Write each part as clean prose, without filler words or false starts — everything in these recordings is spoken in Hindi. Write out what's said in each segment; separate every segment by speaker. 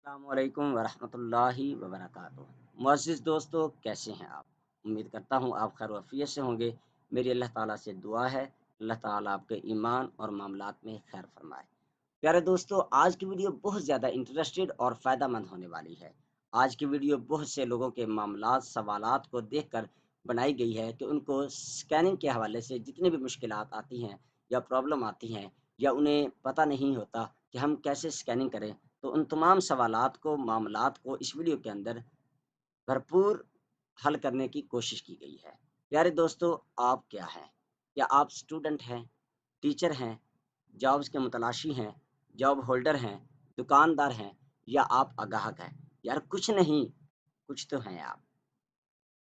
Speaker 1: अस्सलामुअलैकुम वरहमतुल्लाहि वबरकातुहू। मुअज़्ज़िज़ दोस्तों, कैसे हैं आप? उम्मीद करता हूँ आप खैर वफ़ियत से होंगे। मेरी अल्लाह ताला से दुआ है, अल्लाह ताला आपके ईमान और मामलात में खैर फ़रमाए। प्यारे दोस्तों, आज की वीडियो बहुत ज़्यादा इंटरेस्टेड और फ़ायदेमंद होने वाली है। आज की वीडियो बहुत से लोगों के मामलात, सवालात को देखकर बनाई गई है कि उनको स्कैनिंग के हवाले से जितनी भी मुश्किलात आती हैं या प्रॉब्लम आती हैं या उन्हें पता नहीं होता कि हम कैसे स्कैनिंग करें, तो उन तमाम सवालात को, मामलात को इस वीडियो के अंदर भरपूर हल करने की कोशिश की गई है। प्यारे दोस्तों, आप क्या हैं? क्या आप स्टूडेंट हैं, टीचर हैं, जॉब्स के मुतलाशी हैं, जॉब होल्डर हैं, दुकानदार हैं या आप ग्राहक हैं? यार कुछ नहीं, कुछ तो हैं आप।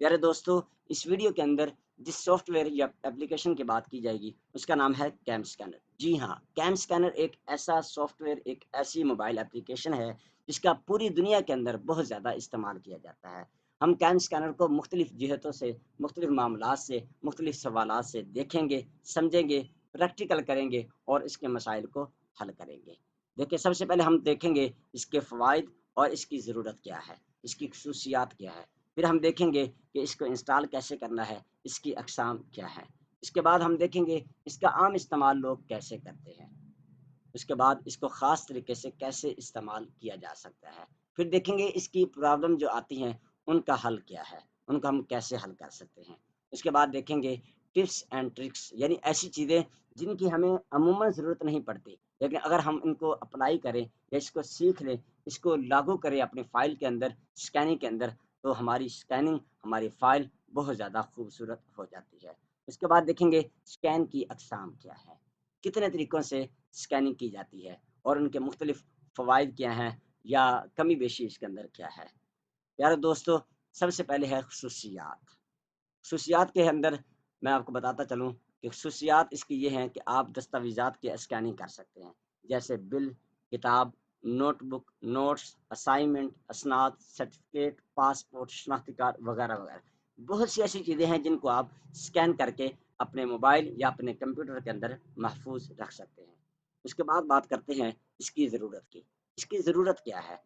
Speaker 1: प्यारे दोस्तों, इस वीडियो के अंदर जिस सॉफ्टवेयर या एप्लीकेशन की बात की जाएगी, उसका नाम है कैम स्कैनर। जी हाँ, कैम स्कैनर एक ऐसा सॉफ्टवेयर, एक ऐसी मोबाइल एप्लीकेशन है, जिसका पूरी दुनिया के अंदर बहुत ज़्यादा इस्तेमाल किया जाता है। हम कैम स्कैनर को मुख्तलिफ़ जिहतों से, मुख्तलिफ़ मामलात से, मुख्तलिफ़ सवालात से देखेंगे, समझेंगे, प्रैक्टिकल करेंगे और इसके मसाइल को हल करेंगे। देखिए, सबसे पहले हम देखेंगे इसके फ़वाइद और इसकी ज़रूरत क्या है, इसकी ख़ुसूसियात क्या है। फिर हम देखेंगे कि इसको इंस्टॉल कैसे करना है, इसकी अक़साम क्या है। इसके बाद हम देखेंगे इसका आम इस्तेमाल लोग कैसे करते हैं। उसके बाद इसको ख़ास तरीके से कैसे इस्तेमाल किया जा सकता है। फिर देखेंगे इसकी प्रॉब्लम जो आती हैं, उनका हल क्या है, उनको हम कैसे हल कर सकते हैं। उसके बाद देखेंगे टिप्स एंड ट्रिक्स यानी ऐसी चीज़ें जिनकी हमें अमूमन ज़रूरत नहीं पड़ती, लेकिन अगर हम इनको अप्लाई करें या इसको सीख लें, इसको लागू करें अपनी फ़ाइल के अंदर, स्कैनिंग के अंदर, तो हमारी स्कैनिंग, हमारी फ़ाइल बहुत ज़्यादा खूबसूरत हो जाती है। उसके बाद देखेंगे स्कैन की अक़साम क्या है, कितने तरीकों से स्कैनिंग की जाती है और उनके मुख्तलिफ फ़वाइद क्या हैं या कमी-बेशी इसके अंदर क्या है। प्यारे दोस्तों, सबसे पहले है ख़ुसूसियात। ख़ुसूसियात के अंदर मैं आपको बताता चलूँ कि ख़ुसूसियात इसकी ये हैं कि आप दस्तावेज़ात की स्कैनिंग कर सकते हैं, जैसे बिल, किताब, नोटबुक, नोट्स, असाइनमेंट, असनाद, सर्टिफ़िकेट, पासपोर्ट, शनाख्ती कार्ड वगैरह-वगैरह। बहुत सी ऐसी चीज़ें हैं जिनको आप स्कैन करके अपने मोबाइल या अपने कंप्यूटर के अंदर महफ़ूज़ रख सकते हैं। उसके बाद बात करते हैं इसकी ज़रूरत की। इसकी ज़रूरत क्या है?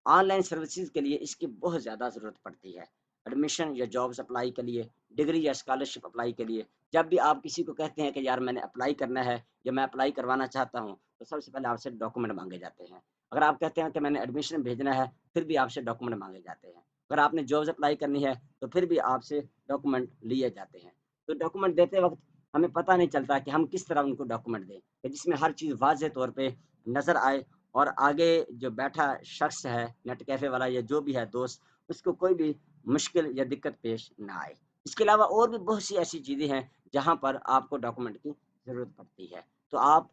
Speaker 1: ऑनलाइन सर्विसेज़ के लिए इसकी बहुत ज़्यादा ज़रूरत पड़ती है। एडमिशन या जॉब्स अप्लाई के लिए, डिग्री या स्कॉलरशिप अप्लाई के लिए, जब भी आप किसी को कहते हैं कि यार मैंने अप्लाई करना है या मैं अप्लाई करवाना चाहता हूँ, तो सबसे पहले आपसे डॉक्यूमेंट माँगे जाते हैं। अगर आप कहते हैं कि मैंने एडमिशन भेजना है, फिर भी आपसे डॉक्यूमेंट माँगे जाते हैं। अगर आपने जॉब्स अप्लाई करनी है, तो फिर भी आपसे डॉक्यूमेंट लिए जाते हैं। तो डॉक्यूमेंट देते वक़्त हमें पता नहीं चलता कि हम किस तरह उनको डॉक्यूमेंट दें, कि जिसमें हर चीज़ वाज़ेह तौर पे नज़र आए और आगे जो बैठा शख्स है, नेट कैफ़े वाला या जो भी है दोस्त, उसको कोई भी मुश्किल या दिक्कत पेश ना आए। इसके अलावा और भी बहुत सी ऐसी चीज़ें हैं, जहाँ पर आपको डॉक्यूमेंट की ज़रूरत पड़ती है। तो आप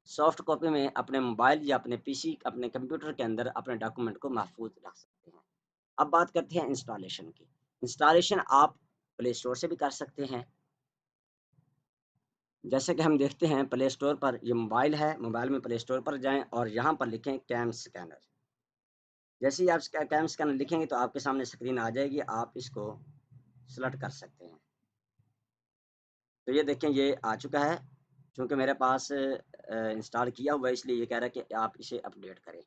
Speaker 1: सॉफ्ट कॉपी में अपने मोबाइल या अपने पीसी, अपने कंप्यूटर के अंदर अपने डॉक्यूमेंट को महफ़ूज़ रख सकते हैं। अब बात करते हैं इंस्टॉलेशन की। इंस्टॉलेशन आप प्ले स्टोर से भी कर सकते हैं। जैसे कि हम देखते हैं प्ले स्टोर पर ये मोबाइल है, मोबाइल में प्ले स्टोर पर जाएँ और यहाँ पर लिखें कैम स्कैनर। जैसे ही आप कैम स्कैनर लिखेंगे तो आपके सामने स्क्रीन आ जाएगी, आप इसको सेलेक्ट कर सकते हैं। तो ये देखें ये आ चुका है, चूँकि मेरे पास इंस्टॉल किया हुआ है इसलिए ये कह रहा है कि आप इसे अपडेट करें।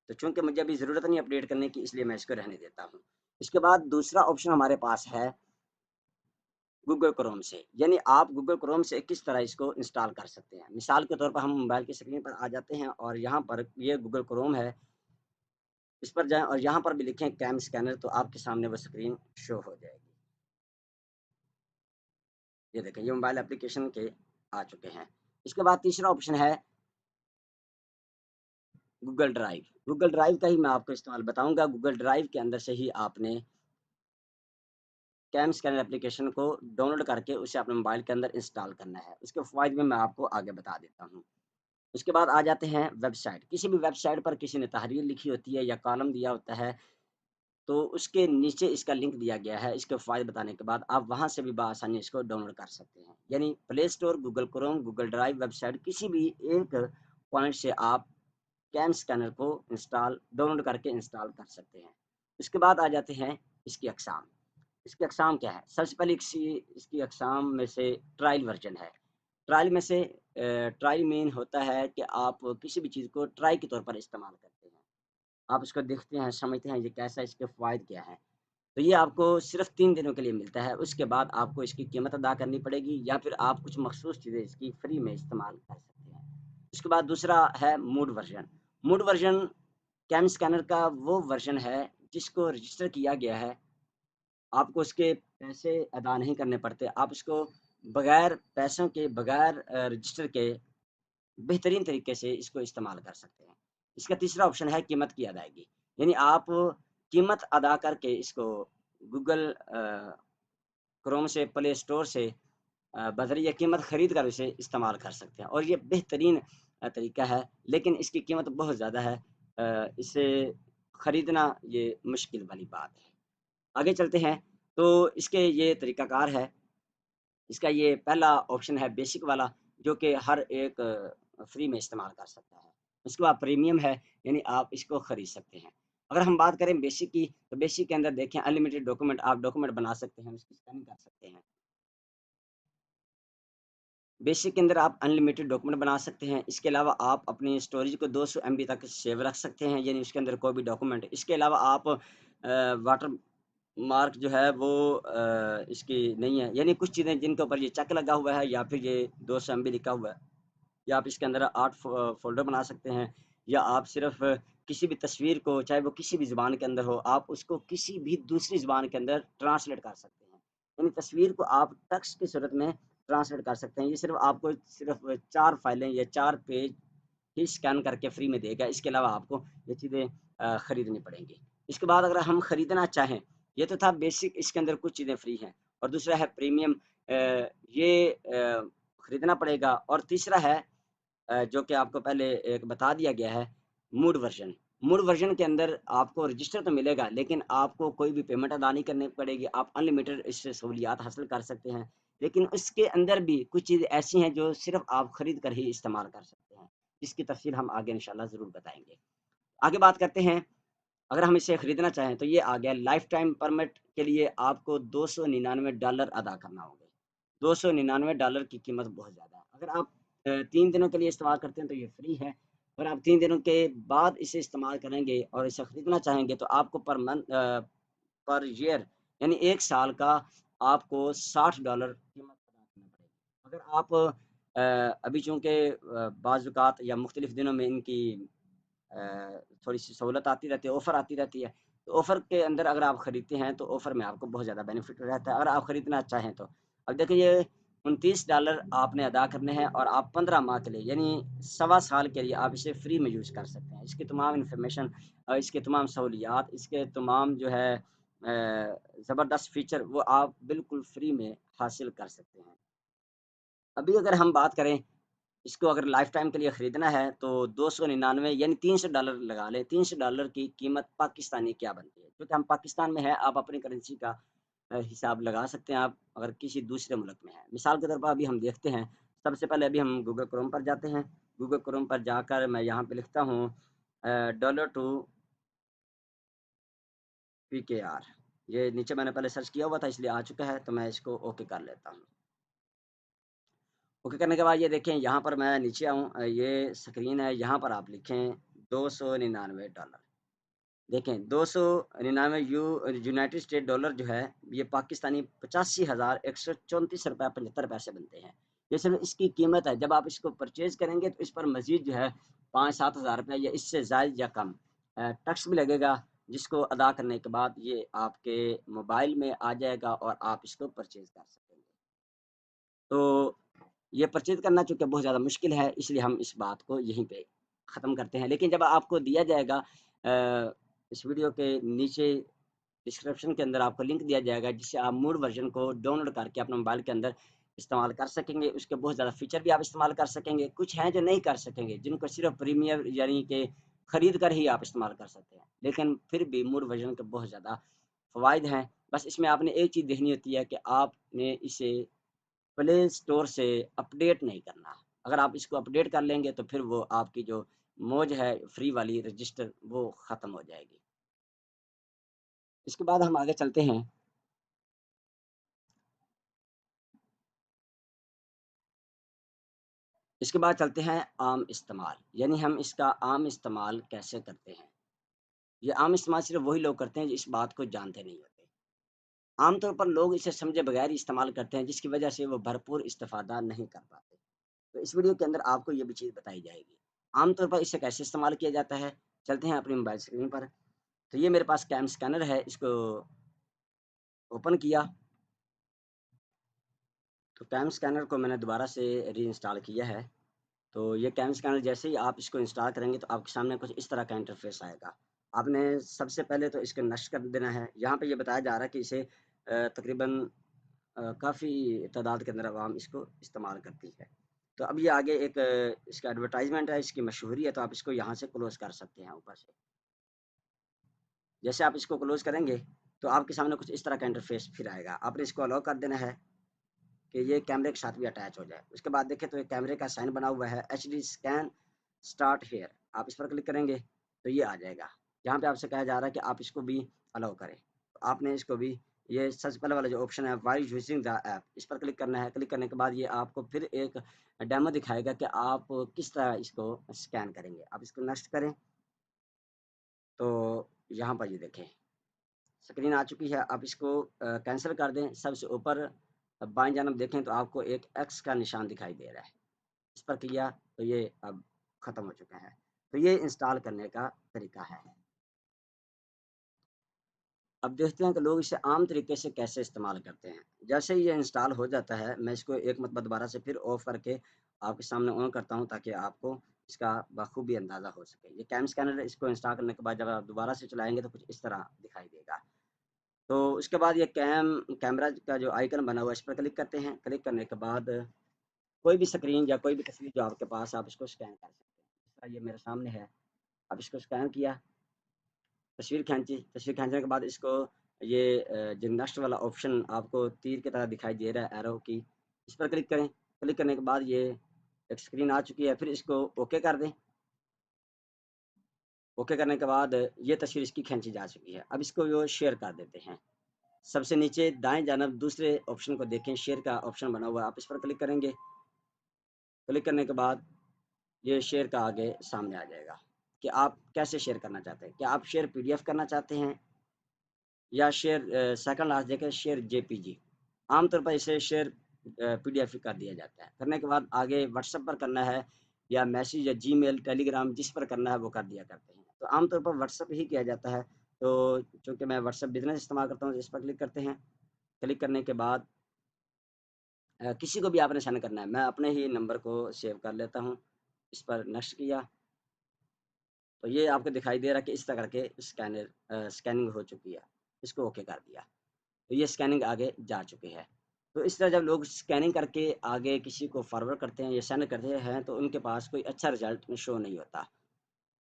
Speaker 1: तो चूँकि मुझे अभी ज़रूरत नहीं है अपडेट करने की इसलिए मैं इसको रहने देता हूँ। इसके बाद दूसरा ऑप्शन हमारे पास है गूगल क्रोम से, यानी आप गूगल क्रोम से किस तरह इसको इंस्टॉल कर सकते हैं। मिसाल के तौर पर हम मोबाइल की स्क्रीन पर आ जाते हैं और यहाँ पर ये गूगल क्रोम है, इस पर जाएँ और यहाँ पर भी लिखें कैम स्कैनर तो आपके सामने वो स्क्रीन शो हो जाएगी। ये देखें ये मोबाइल एप्लीकेशन के आ चुके हैं। इसके बाद तीसरा ऑप्शन है गूगल ड्राइव। गूगल ड्राइव का ही मैं आपको इस्तेमाल बताऊँगा। गूगल ड्राइव के अंदर से ही आपने कैम स्कैनर एप्लीकेशन को डाउनलोड करके उसे अपने मोबाइल के अंदर इंस्टॉल करना है। उसके फ़वाइद भी मैं आपको आगे बता देता हूँ। उसके बाद आ जाते हैं वेबसाइट। किसी भी वेबसाइट पर किसी ने तहरीर लिखी होती है या कॉलम दिया होता है, तो उसके नीचे इसका लिंक दिया गया है। इसके फ़ायदे बताने के बाद आप वहाँ से भी बआसानी इसको डाउनलोड कर सकते हैं। यानी play store, Google Chrome, Google drive website किसी भी एक पॉइंट से आप कैम स्कैनर को डाउनलोड करके इंस्टॉल कर सकते हैं। उसके बाद आ जाते हैं इसकी अक़साम। इसकी अक़साम क्या है? सबसे पहले इसकी अक़साम में से ट्रायल वर्ज़न है। ट्रायल में से ट्रायल मीन होता है कि आप किसी भी चीज़ को ट्राई के तौर पर इस्तेमाल करते हैं। आप इसको देखते हैं, समझते हैं ये कैसा है, इसके फ़वाइद क्या हैं। तो ये आपको सिर्फ़ 3 दिनों के लिए मिलता है, उसके बाद आपको इसकी कीमत अदा करनी पड़ेगी या फिर आप कुछ मख़सूस चीज़ें इसकी फ्री में इस्तेमाल कर सकते हैं। उसके बाद दूसरा है mood version. Mood version cam scanner का वो वर्ज़न है जिसको रजिस्टर किया गया है, आपको उसके पैसे अदा नहीं करने पड़ते। आप इसको बगैर पैसों के, बगैर रजिस्टर के बेहतरीन तरीके से इसको इस्तेमाल कर सकते हैं। इसका तीसरा ऑप्शन है कीमत की अदायगी, यानी आप कीमत अदा करके इसको गूगल क्रोम से, प्ले स्टोर से बदरिया कीमत खरीद कर इसे इस्तेमाल कर सकते हैं और ये बेहतरीन तरीका है, लेकिन इसकी कीमत बहुत ज़्यादा है। इसे खरीदना ये मुश्किल वाली बात है। आगे चलते हैं, तो इसके ये तरीकाकार है। इसका ये पहला ऑप्शन है बेसिक वाला, जो कि हर एक फ्री में इस्तेमाल कर सकता है। उसके बाद प्रीमियम है, यानी आप इसको खरीद सकते हैं। अगर हम बात करें बेसिक की, तो बेसिक के अंदर देखें अनलिमिटेड डॉक्यूमेंट, आप डॉक्यूमेंट बना सकते हैं, उसकी स्कैनिंग कर सकते हैं। बेसिक के अंदर आप अनलिमिटेड डॉक्यूमेंट बना सकते हैं। इसके अलावा आप अपनी स्टोरेज को 200 एमबी तक सेव रख सकते हैं, यानी उसके अंदर कोई भी डॉक्यूमेंट। इसके अलावा आप वाटर मार्क जो है वो इसकी नहीं है, यानी कुछ चीज़ें जिनके ऊपर ये चेक लगा हुआ है या फिर ये 200 एमबी लिखा हुआ है, या आप इसके अंदर 8 फ़ोल्डर बना सकते हैं, या आप सिर्फ़ किसी भी तस्वीर को, चाहे वो किसी भी ज़ुबान के अंदर हो, आप उसको किसी भी दूसरी ज़ुबान के अंदर ट्रांसलेट कर सकते हैं। यानी तस्वीर को आप टेक्स्ट की सूरत में ट्रांसलेट कर सकते हैं। ये सिर्फ़ आपको सिर्फ़ 4 फाइलें या 4 पेज ही स्कैन करके फ्री में देगा। इसके अलावा आपको ये चीज़ें खरीदनी पड़ेंगी। इसके बाद अगर हम खरीदना चाहें, ये तो था बेसिक, इसके अंदर कुछ चीज़ें फ्री हैं, और दूसरा है प्रीमियम, ये खरीदना पड़ेगा, और तीसरा है जो कि आपको पहले एक बता दिया गया है, मूड वर्ज़न। मूड वर्ज़न के अंदर आपको रजिस्टर तो मिलेगा, लेकिन आपको कोई भी पेमेंट अदा नहीं करनी पड़ेगी। आप अनलिमिटेड इससे सहूलियात हासिल कर सकते हैं। लेकिन उसके अंदर भी कुछ चीज़ें ऐसी हैं जो सिर्फ़ आप खरीद कर ही इस्तेमाल कर सकते हैं, जिसकी तफ़सील हम आगे इंशाअल्लाह ज़रूर बताएँगे। आगे बात करते हैं, अगर हम इसे खरीदना चाहें तो ये आ गया लाइफ़ टाइम परमिट के लिए आपको $299 अदा करना होंगे। $299 की कीमत बहुत ज़्यादा है। अगर आप 3 दिनों के लिए इस्तेमाल करते हैं तो ये फ्री है। अगर आप 3 दिनों के बाद इसे इस्तेमाल करेंगे और इसे खरीदना चाहेंगे तो आपको पर ईयर, यानी 1 साल का आपको $60 कीमत अदा करना पड़ेगी। अगर आप अभी चूँकि बाज़-औक़ात या मुख़्तलिफ़ दिनों में इनकी थोड़ी-सी सहूलत आती रहती है, ऑफ़र आती रहती है। तो ऑफ़र के अंदर अगर आप खरीदते हैं, तो ऑफ़र में आपको बहुत ज़्यादा बेनिफिट रहता है, अगर आप खरीदना चाहें तो। अब देखिए ये $29 आपने अदा करने हैं और आप 15 माह के लिए, यानी सवा साल के लिए आप इसे फ्री में यूज़ कर सकते हैं। इसकी तमाम इन्फॉर्मेशन, इसके तमाम सहूलियात, इसके तमाम जो है ज़बरदस्त फ़ीचर, वो आप बिल्कुल फ्री में हासिल कर सकते हैं। अभी अगर हम बात करें, इसको अगर लाइफ़ टाइम के लिए खरीदना है तो 299, यानी $300 लगा लें। $300 की कीमत पाकिस्तानी क्या बनती है? क्योंकि हम पाकिस्तान में हैं, आप अपनी करेंसी का हिसाब लगा सकते हैं, आप अगर किसी दूसरे मुल्क में हैं। मिसाल के तौर पर अभी हम देखते हैं, सबसे पहले अभी हम गूगल क्रोम पर जाते हैं। गूगल क्रोम पर जाकर मैं यहाँ पे लिखता हूँ डॉलर टू पीकेआर। ये नीचे मैंने पहले सर्च किया हुआ था इसलिए आ चुका है, तो मैं इसको ओके कर लेता हूँ। ओके करने के बाद ये देखें, यहाँ पर मैं नीचे आऊँ, ये स्क्रीन है, यहाँ पर आप लिखें $299। देखें 299 यूनाइटेड स्टेट डॉलर जो है, ये पाकिस्तानी 85,134.75 पैसे बनते हैं। ये सिर्फ़ इसकी कीमत है। जब आप इसको परचेज़ करेंगे तो इस पर मज़ीद जो है 5-7 हज़ार रुपए या इससे ज़ायद या कम टैक्स भी लगेगा, जिसको अदा करने के बाद ये आपके मोबाइल में आ जाएगा और आप इसको परचेज़ कर सकेंगे। तो ये परचेज़ करना चूँकि बहुत ज़्यादा मुश्किल है, इसलिए हम इस बात को यहीं पे ख़त्म करते हैं। लेकिन जब आपको दिया जाएगा इस वीडियो के नीचे डिस्क्रिप्शन के अंदर आपको लिंक दिया जाएगा, जिससे आप मूड वर्ज़न को डाउनलोड करके अपने मोबाइल के अंदर इस्तेमाल कर सकेंगे। उसके बहुत ज़्यादा फ़ीचर भी आप इस्तेमाल कर सकेंगे। कुछ हैं जो नहीं कर सकेंगे, जिनको सिर्फ़ प्रीमियर यानी कि खरीद कर ही आप इस्तेमाल कर सकते हैं। लेकिन फिर भी मूड वर्ज़न के बहुत ज़्यादा फ़वाइद हैं। बस इसमें आपने एक चीज़ देखनी होती है कि आपने इसे प्ले स्टोर से अपडेट नहीं करना। अगर आप इसको अपडेट कर लेंगे तो फिर वो आपकी जो मौज है फ्री वाली रजिस्टर, वो ख़त्म हो जाएगी। इसके बाद हम आगे चलते हैं। इसके बाद चलते हैं आम इस्तेमाल, यानी हम इसका आम इस्तेमाल कैसे करते हैं। ये आम इस्तेमाल सिर्फ़ वही लोग करते हैं जो इस बात को जानते नहीं होते। आमतौर पर लोग इसे समझे बगैर ही इस्तेमाल करते हैं जिसकी वजह से वो भरपूर इस्तेफ़ादा नहीं कर पाते। तो इस वीडियो के अंदर आपको ये भी चीज़ बताई जाएगी। आमतौर पर इसे कैसे इस्तेमाल किया जाता है? चलते हैं अपनी मोबाइल स्क्रीन पर। तो ये मेरे पास कैम स्कैनर है, इसको ओपन किया, तो कैम स्कैनर को मैंने दोबारा से रीइंस्टॉल किया है। तो ये कैम स्कैनर जैसे ही आप इसको इंस्टॉल करेंगे तो आपके सामने कुछ इस तरह का इंटरफ़ेस आएगा। आपने सबसे पहले तो इसको नष्ट कर देना है। यहाँ पे ये बताया जा रहा है कि इसे तकरीबन काफ़ी तादाद के अंदर अवाम इसको इस्तेमाल करती है। तो अब ये आगे एक इसका एडवर्टाइज़मेंट है, इसकी मशहूरी है, तो आप इसको यहाँ से क्लोज़ कर सकते हैं ऊपर से। जैसे आप इसको क्लोज़ करेंगे, तो आपके सामने कुछ इस तरह का इंटरफ़ेस फिर आएगा। आपने इसको अलाउ कर देना है कि ये कैमरे के साथ भी अटैच हो जाए। उसके बाद देखें तो एक कैमरे का साइन बना हुआ है, एचडी स्कैन स्टार्ट हियर। आप इस पर क्लिक करेंगे, तो ये आ जाएगा। यहाँ पे आपसे कहा जा रहा है कि आप इसको भी अलाउ करें। तो आपने इसको भी ये सबसे पहले वाला जो ऑप्शन है व्हाइल यूजिंग द ऐप, इस पर क्लिक करना है। क्लिक करने के बाद ये आपको फिर एक डेमो दिखाएगा कि आप किस तरह इसको स्कैन करेंगे। आप इसको नेक्स्ट करें, तो यहाँ पर ये देखें स्क्रीन आ चुकी है। आप इसको कैंसल कर दें। सबसे ऊपर बाएँ जानब देखें तो आपको एक एक्स का निशान दिखाई दे रहा है। इस पर किया तो ये अब ख़त्म हो चुका है। तो ये इंस्टॉल करने का तरीका है। अब देखते हैं कि लोग इसे आम तरीके से कैसे इस्तेमाल करते हैं। जैसे ही ये इंस्टॉल हो जाता है, मैं इसको एक मरतबा दोबारा से फिर ऑफ करके आपके सामने ऑन करता हूँ ताकि आपको इसका बखूबी अंदाज़ा हो सके। ये कैम स्कैनर इसको इंस्टॉल करने के बाद जब आप दोबारा से चलाएँगे तो कुछ इस तरह दिखाई देगा। तो उसके बाद ये कैमरा का जो आइकन बना हुआ है इस पर क्लिक करते हैं। क्लिक करने के बाद कोई भी स्क्रीन या कोई भी तस्वीर जो आपके पास है आप इसको स्कैन कर सकते हैं। जिस तरह ये मेरे सामने है, अब इसको स्कैन किया, तस्वीर खींची, तस्वीर खींचने के बाद इसको ये जो नेक्स्ट वाला ऑप्शन आपको तीर की तरह दिखाई दे रहा है एरो की, इस पर क्लिक करें। क्लिक करने के बाद ये एक स्क्रीन आ चुकी है, फिर इसको ओके कर दें। ओके करने के बाद ये तस्वीर इसकी खींची जा चुकी है। अब इसको वो शेयर कर देते हैं। सबसे नीचे दाएँ जानब दूसरे ऑप्शन को देखें, शेयर का ऑप्शन बना हुआ है, आप इस पर क्लिक करेंगे। क्लिक करने के बाद ये शेयर का आगे सामने आ जाएगा कि आप कैसे शेयर करना चाहते हैं। क्या आप शेयर पीडीएफ करना चाहते हैं या शेयर सेकंड लास्ट देखें शेयर जेपीजी। आमतौर पर इसे शेयर पीडीएफ कर दिया जाता है। करने के बाद आगे व्हाट्सएप पर करना है या मैसेज या जीमेल, टेलीग्राम जिस पर करना है वो कर दिया करते हैं। तो आमतौर पर व्हाट्सएप ही किया जाता है। तो चूँकि मैं व्हाट्सएप बिज़नेस इस्तेमाल करता हूँ, तो इस पर क्लिक करते हैं। क्लिक करने के बाद किसी को भी आपने सेंड करना है, मैं अपने ही नंबर को सेव कर लेता हूँ। इस पर नेक्स्ट किया, तो ये आपको दिखाई दे रहा है कि इस तरह करके स्कैनिंग हो चुकी है। इसको ओके कर दिया, तो ये स्कैनिंग आगे जा चुकी है। तो इस तरह जब लोग स्कैनिंग करके आगे किसी को फॉरवर्ड करते हैं या सेंड करते हैं, तो उनके पास कोई अच्छा रिज़ल्ट शो नहीं होता।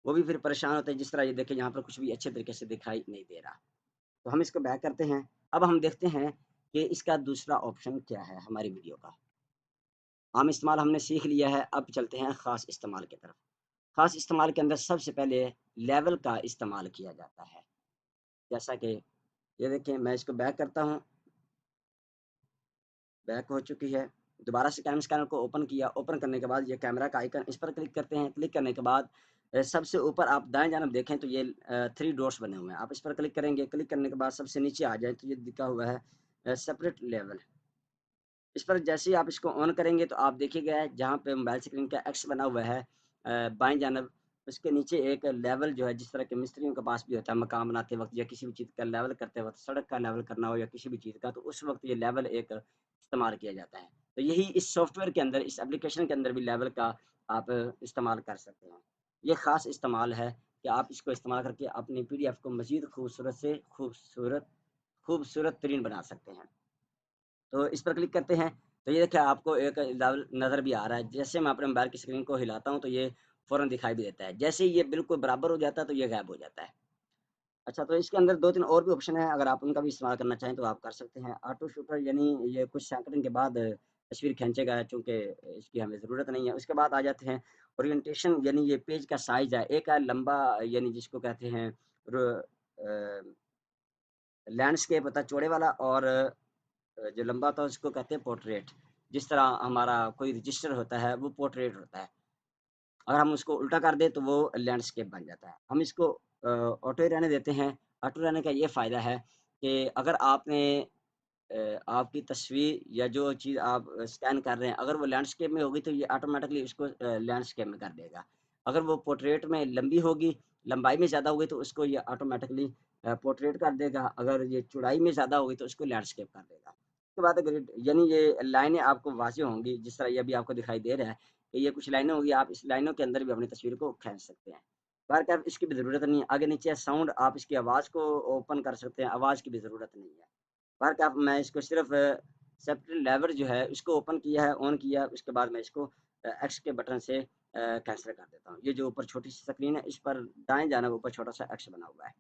Speaker 1: वो भी फिर परेशान होते हैं, जिस तरह ये देखें यहाँ पर कुछ भी अच्छे तरीके से दिखाई नहीं दे रहा। तो हम इसको बैक करते हैं। अब हम देखते हैं कि इसका दूसरा ऑप्शन क्या है हमारी वीडियो का। आम इस्तेमाल हमने सीख लिया है, अब चलते हैं ख़ास इस्तेमाल की तरफ। ख़ास इस्तेमाल के अंदर सबसे पहले लेवल का इस्तेमाल किया जाता है। जैसा कि ये देखिए मैं इसको बैक करता हूँ, बैक हो चुकी है। दोबारा से कैम स्कैनर को ओपन किया, ओपन करने के बाद ये कैमरा का आइकन इस पर क्लिक करते हैं। क्लिक करने के बाद सबसे ऊपर आप दाएँ जानब देखें तो ये 3 डॉट्स बने हुए हैं। आप इस पर क्लिक करेंगे, क्लिक करने के बाद सबसे नीचे आ जाए तो ये लिखा हुआ है सेपरेट लेवल। इस पर जैसे ही आप इसको ऑन करेंगे तो आप देखिएगा जहाँ पे मोबाइल स्क्रीन का एक्स बना हुआ है बाएँ जानब, उसके नीचे एक लेवल जो है जिस तरह के मिस्त्रियों के पास भी होता है मकान बनाते वक़्त या किसी भी चीज़ का लेवल करते वक़्त, सड़क का लेवल करना हो या किसी भी चीज़ का, तो उस वक़्त ये लेवल एक इस्तेमाल किया जाता है। तो यही इस सॉफ्टवेयर के अंदर, इस एप्लीकेशन के अंदर भी लेवल का आप इस्तेमाल कर सकते हैं। ये ख़ास इस्तेमाल है कि आप इसको इस्तेमाल करके अपनी पीडीएफ को मज़ीद खूबसूरत से खूबसूरत तरीन बना सकते हैं। तो इस पर क्लिक करते हैं, तो ये देखिए आपको एक लेवल नज़र भी आ रहा है। जैसे मैं अपने मोबाइल की स्क्रीन को हिलाता हूँ, तो ये फ़ौरन दिखाई भी देता है। जैसे ही ये बिल्कुल बराबर हो जाता है, तो ये गायब हो जाता है। अच्छा, तो इसके अंदर 2-3 और भी ऑप्शन हैं, अगर आप उनका भी इस्तेमाल करना चाहें, तो आप कर सकते हैं। ऑटो शूटर यानी ये कुछ सेकंड के बाद तस्वीर खींचेगा, चूँकि इसकी हमें ज़रूरत नहीं है। उसके बाद आ जाते हैं ओरिएंटेशन यानी ये पेज का साइज़ है। एक है लंबा यानी जिसको कहते हैं लैंडस्केप होता है चौड़े वाला और जो लंबा होता है उसको कहते हैं पोर्ट्रेट। जिस तरह हमारा कोई रजिस्टर होता है वो पोर्ट्रेट होता है। अगर हम उसको उल्टा कर दें तो वो लैंडस्केप बन जाता है। हम इसको ऑटो ही रहने देते हैं। ऑटो रहने का ये फ़ायदा है कि अगर आपने आपकी तस्वीर या जो चीज़ आप स्कैन कर रहे हैं, अगर वो लैंडस्केप में होगी तो ये ऑटोमैटिकली उसको लैंडस्केप में कर देगा। अगर वो पोर्ट्रेट में लंबी होगी, लंबाई में ज़्यादा होगी तो उसको ये ऑटोमैटिकली पोर्ट्रेट कर देगा। अगर ये चौड़ाई में ज़्यादा होगी तो उसको लैंडस्केप कर देगा। उसके बाद अगर यानी ये लाइनें आपको वाज़िह होंगी, जिस तरह ये अभी आपको दिखाई दे रहा है कि ये कुछ लाइनें होंगी, आप इस लाइनों के अंदर भी अपनी तस्वीर को खींच सकते हैं। बहरकैफ़ इसकी भी ज़रूरत नहीं है। आगे-नीचे साउंड आप इसकी आवाज़ को ओपन कर सकते हैं, आवाज़ की भी ज़रूरत नहीं है। बहरकैफ़ मैं इसको सिर्फ़ सेपरेट लेवर जो है इसको ओपन किया है, ऑन किया, उसके बाद मैं इसको एक्स के बटन से कैंसल कर देता हूँ। ये जो ऊपर छोटी-सी स्क्रीन है, इस पर दाएँ जाना ऊपर छोटा-सा एक्स बना हुआ है।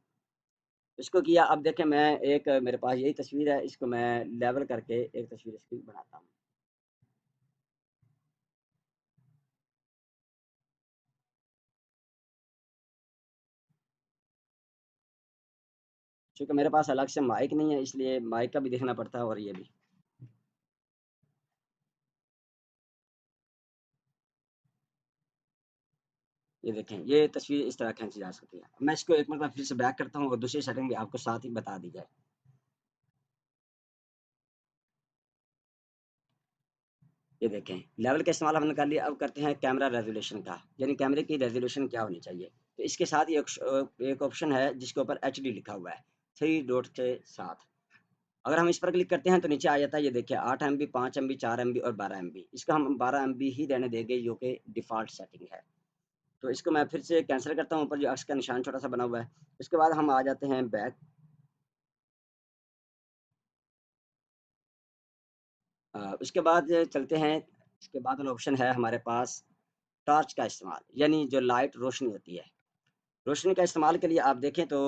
Speaker 1: इसको किया, अब देखें मैं एक मेरे पास यही तस्वीर है, इसको मैं लेवल करके एक तस्वीर इसकी बनाता हूँ। चूँकि मेरे पास अलग से माइक नहीं है, इसलिए माइक का भी देखना पड़ता है और ये भी। ये देखें, ये तस्वीर इस तरह खींची जा सकती है। मैं इसको एक मरतबा फिर से बैक करता हूँ और दूसरी सेटिंग भी आपको साथ ही बता दी जाए। ये देखें, लेवल का इस्तेमाल हमने कर लिया, अब करते हैं कैमरा रेज़ोल्यूशन का, यानी कैमरे की रेज़ोल्यूशन क्या होनी चाहिए। तो इसके साथ ही एक ऑप्शन है जिसके ऊपर एचडी लिखा हुआ है, 3 डॉट के साथ। अगर हम इस पर क्लिक करते हैं तो नीचे आ जाता है, ये देखिए 8 एमबी, 5 एमबी, 4 एमबी और 12 एमबी। इसका हम 12 एमबी ही रहने देंगे जो कि डिफ़ॉल्ट सेटिंग है। तो इसको मैं फिर से कैंसल करता हूँ, ऊपर जो एक्स का निशान छोटा-सा बना हुआ है। उसके बाद हम आ जाते हैं बैक। उसके बाद चलते हैं, इसके बाद वाला ऑप्शन है हमारे पास टॉर्च का इस्तेमाल, यानी जो लाइट रोशनी होती है। रोशनी का इस्तेमाल के लिए आप देखें तो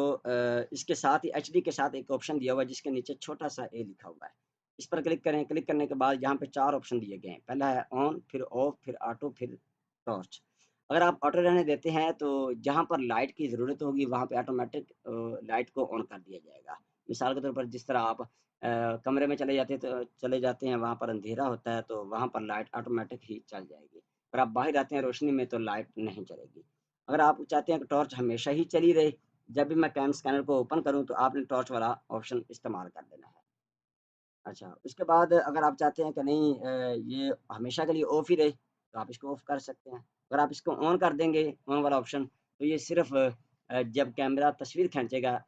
Speaker 1: इसके साथ ही एचडी के साथ एक ऑप्शन दिया हुआ है जिसके नीचे छोटा-सा ए लिखा हुआ है। इस पर क्लिक करें, क्लिक करने के बाद यहाँ पे 4 ऑप्शन दिए गए हैं। पहला है ऑन, फिर ऑफ, फिर ऑटो, फिर टॉर्च। अगर आप ऑटो रहने देते हैं तो जहाँ पर लाइट की ज़रूरत होगी वहाँ पे ऑटोमैटिक लाइट को ऑन कर दिया जाएगा। मिसाल के तौर पर जिस तरह आप कमरे में चले जाते हैं, वहाँ पर अंधेरा होता है तो वहाँ पर लाइट ऑटोमैटिक ही चल जाएगी। अगर आप बाहर आते हैं रोशनी में तो लाइट नहीं चलेगी। अगर आप चाहते हैं कि टॉर्च हमेशा ही चली रहे, जब भी मैं कैम स्कैनर को ओपन करूँ तो आपने टॉर्च वाला ऑप्शन इस्तेमाल कर देना है। अच्छा, उसके बाद अगर आप चाहते हैं कि नहीं ये हमेशा के लिए ऑफ ही रहे, तो आप इसको ऑफ कर सकते हैं। अगर आप इसको ऑन कर देंगे, ऑन वाला ऑप्शन, तो ये सिर्फ़ जब कैमरा तस्वीर खींचेगा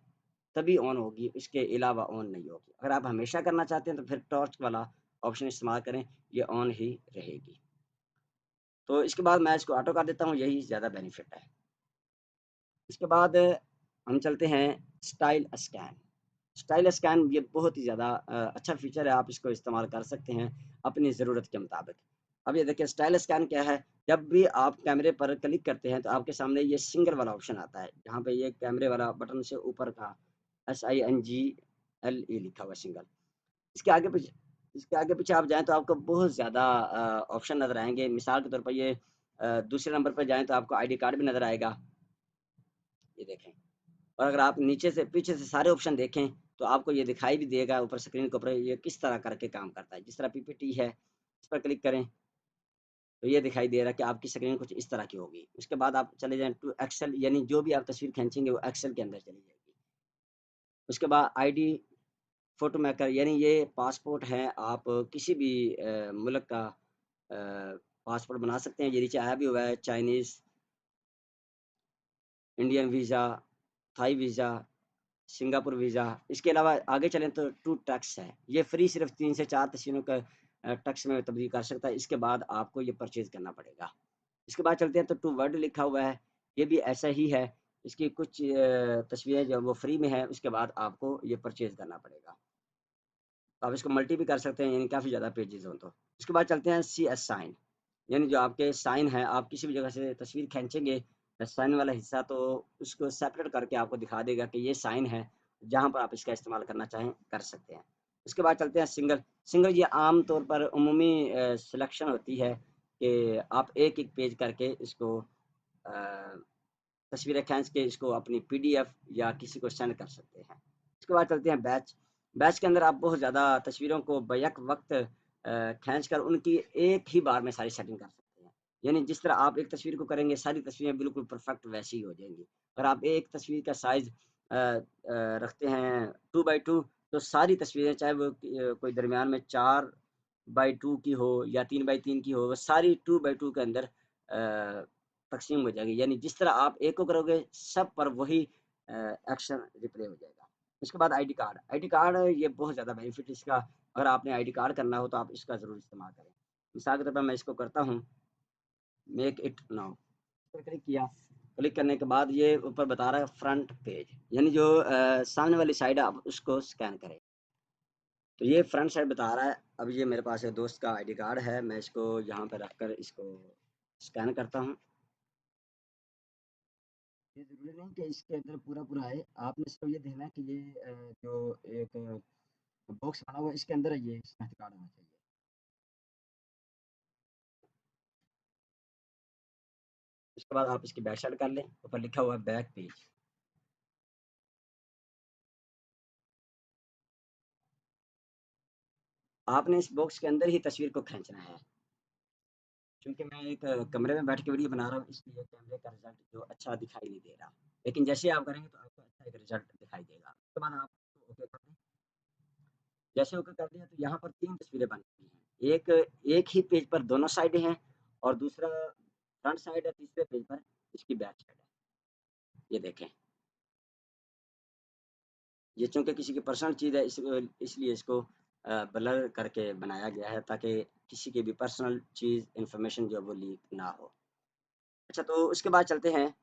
Speaker 1: तभी ऑन होगी, इसके अलावा ऑन नहीं होगी। अगर आप हमेशा करना चाहते हैं तो फिर टॉर्च वाला ऑप्शन इस्तेमाल करें, ये ऑन ही रहेगी। तो इसके बाद मैं इसको ऑटो कर देता हूँ, यही ज़्यादा बेनिफिट है। इसके बाद हम चलते हैं स्टाइल स्कैन। स्टाइल स्कैन ये बहुत ही ज़्यादा अच्छा फ़ीचर है, आप इसको इस्तेमाल कर सकते हैं अपनी ज़रूरत के मुताबिक। अब ये देखिए स्टाइल स्कैन क्या है, जब भी आप कैमरे पर क्लिक करते हैं तो आपके सामने ये सिंगल वाला ऑप्शन आता है, जहाँ पे ये कैमरे वाला बटन से ऊपर का SINGLE लिखा हुआ है सिंगल। इसके आगे पीछे इसके आगे पीछे आप जाएँ तो आपको बहुत ज़्यादा ऑप्शन नज़र आएँगे। मिसाल के तौर पर ये दूसरे नंबर पे जाएँ तो आपको आईडी कार्ड भी नज़र आएगा, ये देखें। और अगर आप नीचे से पीछे से सारे ऑप्शन देखें, तो आपको ये दिखाई भी देगा ऊपर स्क्रीन के ऊपर ये किस तरह करके काम करता है। जिस तरह पीपीटी है, इस पर क्लिक करें, तो ये दिखाई दे रहा है कि आपकी स्क्रीन कुछ इस तरह की होगी। उसके बाद आप चले जाएँ टू एक्सेल, यानी जो भी आप तस्वीर खींचेंगे वो एक्सेल के अंदर चली जाएगी। उसके बाद आईडी फ़ोटो मेकर, यानी ये पासपोर्ट है, आप किसी भी मुल्क का पासपोर्ट बना सकते हैं। ये नीचे आया भी हुआ है, Chinese, Indian visa, Thai visa, Singapore visa. इसके अलावा आगे चलें तो टू टैक्स है। ये फ्री सिर्फ़ 3 से 4 तस्वीरों का टैक्स में तब्दील कर सकता है। इसके बाद आपको ये परचेज़ करना पड़ेगा। इसके बाद चलते हैं तो टू वर्ड लिखा हुआ है। ये भी ऐसा ही है। इसकी कुछ तस्वीरें जो वो फ्री में है, उसके बाद आपको ये परचेज़ करना पड़ेगा। आप इसको मल्टी भी कर सकते हैं, यानी काफ़ी ज़्यादा पेजेज़ हों तो। उसके बाद चलते हैं CS साइन, यानी जो आपके साइन हैं, आप किसी भी जगह से तस्वीर खींचेंगे, साइन वाला हिस्सा तो उसको सेपरेट करके आपको दिखा देगा कि ये साइन है, जहाँ पर आप इसका इस्तेमाल करना चाहें, कर सकते हैं। उसके बाद चलते हैं सिंगल। सिंगल ये आम तौर पर उमूमी सिलेक्शन होती है कि आप एक-एक पेज करके इसको अ, तस्वीरें खींच के इसको अपनी पीडीएफ या किसी को सेंड कर सकते हैं। उसके बाद चलते हैं बैच। बैच के अंदर आप बहुत ज़्यादा तस्वीरों को बैक वक़्त खींच कर उनकी एक ही बार में सारी सेटिंग कर सकते हैं। यानी जिस तरह आप एक तस्वीर को करेंगे सारी तस्वीरें बिल्कुल परफेक्ट वैसी ही हो जाएँगी। अगर आप एक तस्वीर का साइज़ रखते हैं 2 बाई 2 तो सारी तस्वीरें चाहे वो कोई दरमियान में 4 बाई 2 की हो या 3 बाई 3 की हो, वो सारी 2 बाई 2 के अंदर तक़सीम हो जाएगी। यानी जिस तरह आप एक को करोगे सब पर वही एक्शन रिप्ले हो जाएगा। उसके बाद आईडी कार्ड। आईडी कार्ड ये बहुत ज़्यादा बेनिफिट इसका अगर आपने आईडी कार्ड करना हो तो आप इसका ज़रूर इस्तेमाल करें। मिसाल के तौर पर मैं इसको करता हूँ, मेक इट नाउ पर क्लिक किया। क्लिक करने के बाद ये ऊपर बता रहा है फ्रंट पेज यानी जो सामने वाली साइड है आप उसको स्कैन करें। तो ये फ्रंट साइड बता रहा है। अब ये मेरे पास एक दोस्त का आईडी कार्ड है, मैं इसको यहाँ पे रखकर इसको स्कैन करता हूँ। ये ज़रूरी नहीं कि इसके अंदर पूरा आए, आपने सिर्फ ये देखना है कि ये जो एक बॉक्स बना हुआ है इसके अंदर ये स्नैच कार्ड होना चाहिए। उसके बाद आप इसकी बैक साइड कर लें, ऊपर लिखा हुआ है बैक पेज। आपने इस बॉक्स के अंदर ही तस्वीर को खींचना है। क्योंकि मैं एक कमरे में बैठ के वीडियो बना रहा हूँ इसलिए कैमरे का रिजल्ट जो अच्छा दिखाई नहीं दे रहा। लेकिन जैसे आप करेंगे तो आपको अच्छा एक रिजल्ट दिखाई देगा। उसके बाद आप ओके कर दें। जैसे ओके कर दिया तो यहाँ पर 3 तस्वीरें बन गई हैं। एक ही पेज पर दोनों साइडें हैं और दूसरा फ्रंट साइड है, तीसरे पेज पर इसकी बैक साइड है। ये देखें। ये चूँकि किसी की पर्सनल चीज़ है इसलिए इसको ब्लर करके बनाया गया है ताकि किसी की भी पर्सनल चीज़ इन्फॉर्मेशन जो है वो लीक ना हो। अच्छा तो उसके बाद चलते हैं,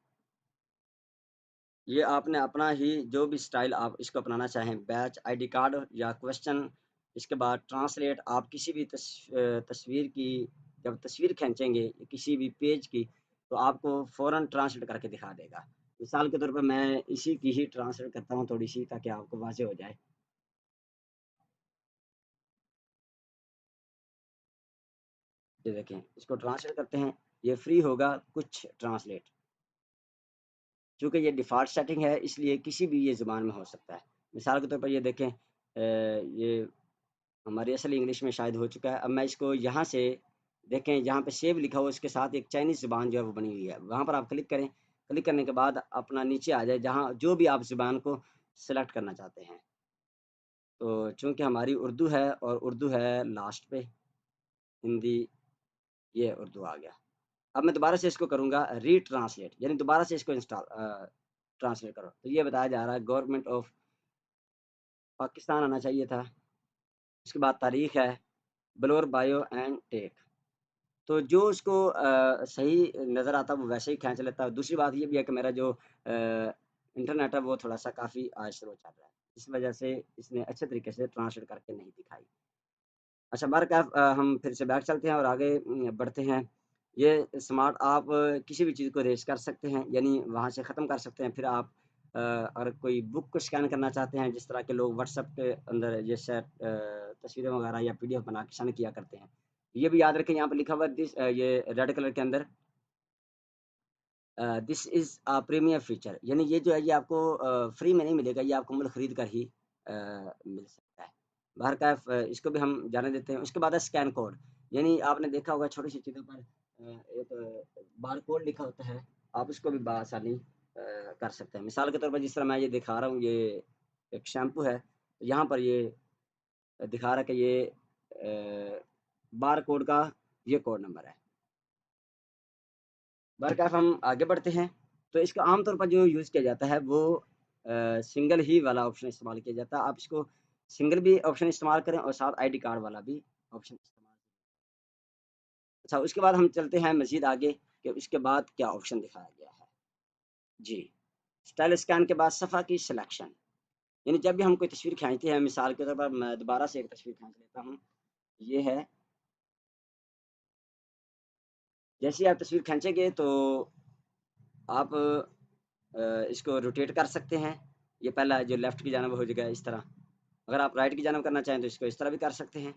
Speaker 1: ये आपने अपना ही जो भी स्टाइल आप इसको अपनाना चाहें बैच, आईडी कार्ड या क्वेश्चन, इसके बाद ट्रांसलेट आप किसी भी तस्वीर की जब तस्वीर खींचेंगे किसी भी पेज की, तो आपको फ़ौरन ट्रांसलेट करके दिखा देगा। मिसाल के तौर पे मैं इसी की ही ट्रांसलेट करता हूँ थोड़ी-सी ताकि आपको वाज़ेह हो जाए। ये देखें, इसको ट्रांसलेट करते हैं, ये फ्री होगा कुछ ट्रांसलेट। चूँकि ये डिफ़ॉल्ट सेटिंग है इसलिए किसी भी ये ज़ुबान में हो सकता है। मिसाल के तौर पर ये देखें ये हमारी असली इंग्लिश में शायद हो चुका है। अब मैं इसको यहाँ से देखें जहाँ पे सेव लिखा हुआ है उसके साथ एक चाइनीज़ ज़ुबान जो है वो बनी हुई है। वहाँ पर आप क्लिक करें, क्लिक करने के बाद अपना नीचे आ जाए जहाँ जो भी आप ज़ुबान को सेलेक्ट करना चाहते हैं। तो चूँकि हमारी उर्दू है और उर्दू है लास्ट पे, हिंदी ये उर्दू आ गया। अब मैं दोबारा से इसको करूँगा रीट्रांसलेट यानी दोबारा से इसको ट्रांसलेट करो। तो ये बताया जा रहा है गवर्नमेंट ऑफ पाकिस्तान आना चाहिए था। उसके बाद तारीख़ है, ब्लोर बायो एंड टेक। तो जो उसको सही नज़र आता है वो वैसे ही खींच लेता है। दूसरी बात ये भी है कि मेरा जो इंटरनेट है वो थोड़ा-सा काफ़ी स्लो चल रहा है। इस वजह से इसने अच्छे तरीके से ट्रांसलेट करके नहीं दिखाई। अच्छा बहरकैफ़ हम फिर से बैक चलते हैं और आगे बढ़ते हैं। ये स्मार्ट आप किसी भी चीज़ को इरेज़ कर सकते हैं, यानी वहाँ से ख़त्म कर सकते हैं। फिर आप अगर कोई बुक को स्कैन करना चाहते हैं, जिस तरह के लोग व्हाट्सएप के अंदर जैसे तस्वीरें वगैरह या पीडीएफ बना के सेंड किया करते हैं। ये भी याद रखें यहाँ पे लिखा हुआ है ये रेड कलर के अंदर this is a premium feature यानी ये जो है ये आपको फ्री में नहीं मिलेगा, ये आपको मुल्क खरीद कर ही मिल सकता है। बहरकैफ़ इसको भी हम जाने देते हैं। उसके बाद है स्कैन कोड, यानी आपने देखा होगा छोटी-सी चीज़ों पर एक बारकोड लिखा होता है, आप उसको भी बाआसानी कर सकते हैं। मिसाल के तौर पर जिस तरह मैं ये दिखा रहा हूँ, ये एक शैम्पू है, यहाँ पर ये दिखा रहा है कि ये बारकोड का ये कोड नंबर है। बहरकैफ़ हम आगे बढ़ते हैं, तो इसका आम तौर पर जो यूज़ किया जाता है वो सिंगल ही वाला ऑप्शन इस्तेमाल किया जाता है। आप इसको सिंगल भी ऑप्शन इस्तेमाल करें और साथ आईडी कार्ड वाला भी ऑप्शन इस्तेमाल अच्छा उसके बाद हम चलते हैं मज़ीद आगे कि उसके बाद क्या ऑप्शन दिखाया गया है। जी, स्टाइल स्कैन के बाद सफ़ा की सिलेक्शन, यानी जब भी हम कोई तस्वीर खींचते हैं, मिसाल के तौर पर मैं दोबारा से एक तस्वीर खींच लेता हूँ, ये है। जैसे ही आप तस्वीर खींचेंगे तो आप इसको रोटेट कर सकते हैं। ये पहला जो लेफ्ट की जानिब हो जाएगा इस तरह। अगर आप राइट की जानिब करना चाहें तो इसको इस तरह भी कर सकते हैं।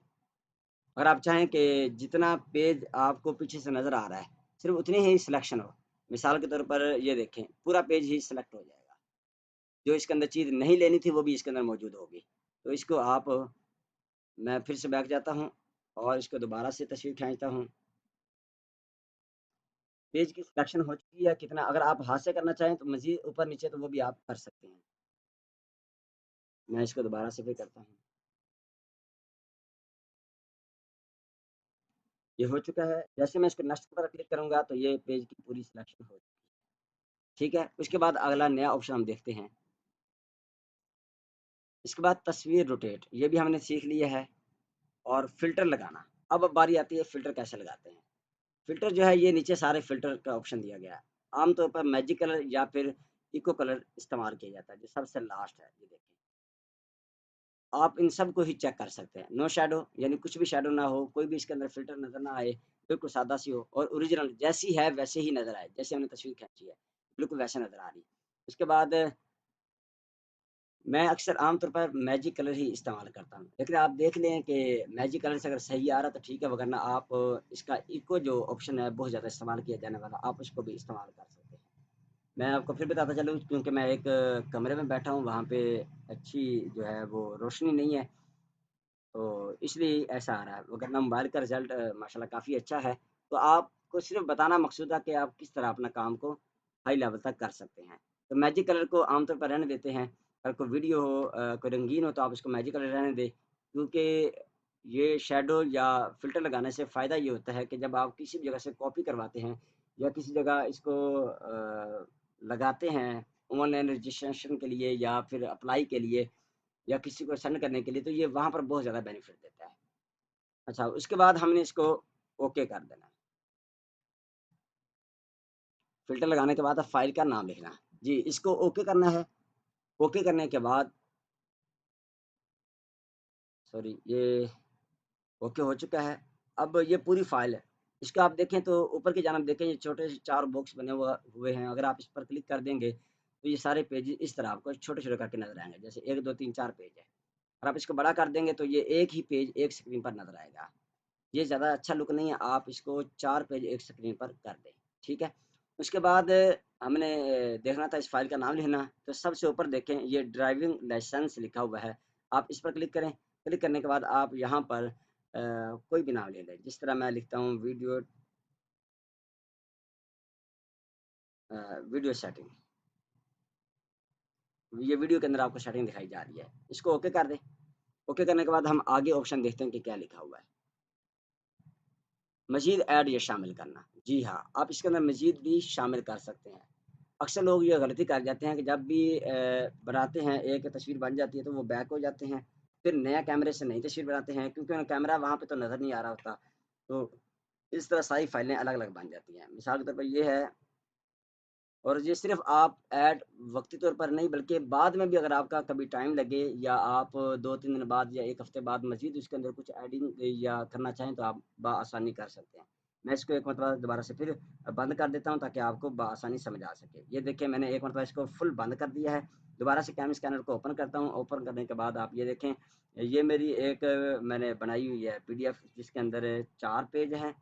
Speaker 1: अगर आप चाहें कि जितना पेज आपको पीछे से नज़र आ रहा है, सिर्फ़ उतनी ही सिलेक्शन हो। मिसाल के तौर पर ये देखें, पूरा पेज ही सिलेक्ट हो जाएगा। जो इसके अंदर चीज़ नहीं लेनी थी वो भी इसके अंदर मौजूद होगी। तो इसको आप मैं फिर से बैक जाता हूँ और इसको दोबारा से तस्वीर खींचता हूँ। पेज की सिलेक्शन हो चुकी है कितना, अगर आप हाथ से करना चाहें तो मज़ीद ऊपर नीचे तो वो भी आप कर सकते हैं। मैं इसको दोबारा से फिर करता हूँ। ये हो चुका है, जैसे मैं इसको नेक्स्ट पर क्लिक करूँगा तो ये पेज की पूरी सिलेक्शन हो, ठीक है। उसके बाद अगला नया ऑप्शन हम देखते हैं। इसके बाद तस्वीर रोटेट, ये भी हमने सीख लिया है। और फ़िल्टर लगाना, अब बारी आती है फ़िल्टर कैसे लगाते हैं। फ़िल्टर जो है ये नीचे सारे फ़िल्टर का ऑप्शन दिया गया है। आमतौर पर मैजिक कलर या फिर इको कलर इस्तेमाल किया जाता है, जो सबसे लास्ट है, ये देखें। आप इन सब को ही चेक कर सकते हैं। नो शैडो यानी कुछ भी शैडो ना हो, कोई भी इसके अंदर फ़िल्टर नज़र ना आए, बिल्कुल सादा सी हो और ओरिजिनल जैसी है वैसे ही नज़र आए, जैसे हमने तस्वीर खींची है, बिल्कुल वैसे नज़र आ रही है। उसके बाद मैं अक्सर आम तौर पर मैजिक कलर ही इस्तेमाल करता हूँ। लेकिन आप देख लें कि मैजिक कलर से अगर सही आ रहा है तो ठीक है, वरना आप इसका इको जो ऑप्शन है बहुत ज़्यादा इस्तेमाल किया जाने वाला, आप उसको भी इस्तेमाल कर सकते हैं। मैं आपको फिर बताता चलूँ, क्योंकि मैं एक कमरे में बैठा हूँ, वहाँ पे अच्छी जो है वो रोशनी नहीं है, तो इसलिए ऐसा आ रहा है, वरना मोबाइल का रिज़ल्ट माशाल्लाह काफ़ी अच्छा है। तो आपको सिर्फ़ बताना मकसूद है कि आप किस तरह अपना काम को हाई लेवल तक कर सकते हैं। तो मैजिक कलर को आम तौर पर रहने देते हैं, अगर कोई वीडियो हो कोई रंगीन हो तो आप उसको मैजिक कलर रहने दें, क्योंकि ये शैडो या फ़िल्टर लगाने से फ़ायदा ये होता है कि जब आप किसी भी जगह से कॉपी करवाते हैं या किसी जगह इसको लगाते हैं ऑनलाइन रजिस्ट्रेशन के लिए या फिर अप्लाई के लिए या किसी को सेंड करने के लिए, तो ये वहाँ पर बहुत ज़्यादा बेनिफिट देता है। अच्छा, उसके बाद हमने इसको ओके कर देना है। फ़िल्टर लगाने के बाद अब फ़ाइल का नाम लिखना है। जी, इसको ओके करना है। ओके करने के बाद सॉरी, ये ओके हो चुका है। अब ये पूरी फ़ाइल है। इसको आप देखें तो ऊपर की जानिब देखें, ये छोटे से 4 बॉक्स बने हुए हैं। अगर आप इस पर क्लिक कर देंगे, तो ये सारे पेज इस तरह आपको छोटे-छोटे करके नज़र आएँगे। जैसे 1, 2, 3, 4 पेज है। और आप इसको बड़ा कर देंगे तो ये एक ही पेज एक स्क्रीन पर नज़र आएगा। ये ज़्यादा अच्छा लुक नहीं है, आप इसको 4 पेज एक स्क्रीन पर कर दें, ठीक है? उसके बाद हमने देखना था इस फ़ाइल का नाम लिखना, तो सबसे ऊपर देखें ये ड्राइविंग लाइसेंस लिखा हुआ है, आप इस पर क्लिक करें। क्लिक करने के बाद आप यहाँ पर कोई भी नाम ले लें, जिस तरह मैं लिखता हूँ वीडियो सेटिंग, ये वीडियो के अंदर आपको सेटिंग दिखाई जा रही है, इसको ओके कर दें। ओके करने के बाद हम आगे ऑप्शन देखते हैं कि क्या लिखा हुआ है। मज़ीद ऐड या शामिल करना। जी हाँ, आप इसके अंदर मज़ीद भी शामिल कर सकते हैं। अक्सर लोग ये गलती कर जाते हैं कि जब भी बनाते हैं, एक तस्वीर बन जाती है तो वो बैक हो जाते हैं। फिर नया कैमरे से नई तस्वीर बनाते हैं, क्योंकि उन्हें कैमरा वहाँ पे तो नज़र नहीं आ रहा होता। तो इस तरह सारी फाइलें अलग-अलग बन जाती हैं। मिसाल के तौर पर ये है, और ये सिर्फ़ आप ऐड वक़्ती तौर पर नहीं, बल्कि बाद में भी अगर आपका कभी टाइम लगे या आप 2-3 दिन बाद या 1 हफ़्ते बाद मज़ीद उसके अंदर कुछ एडिंग या करना चाहें तो आप बआसानी कर सकते हैं। मैं इसको एक मरतबा दोबारा से फिर बंद कर देता हूँ ताकि आपको बआसानी समझ आ सके। ये देखिए, मैंने एक मरतबा इसको फुल बंद कर दिया है। दोबारा से कैम स्कैनर को ओपन करता हूँ। ओपन करने के बाद आप ये देखें, ये मेरी एक मैंने बनाई हुई है पीडीएफ, जिसके अंदर 4 पेज हैं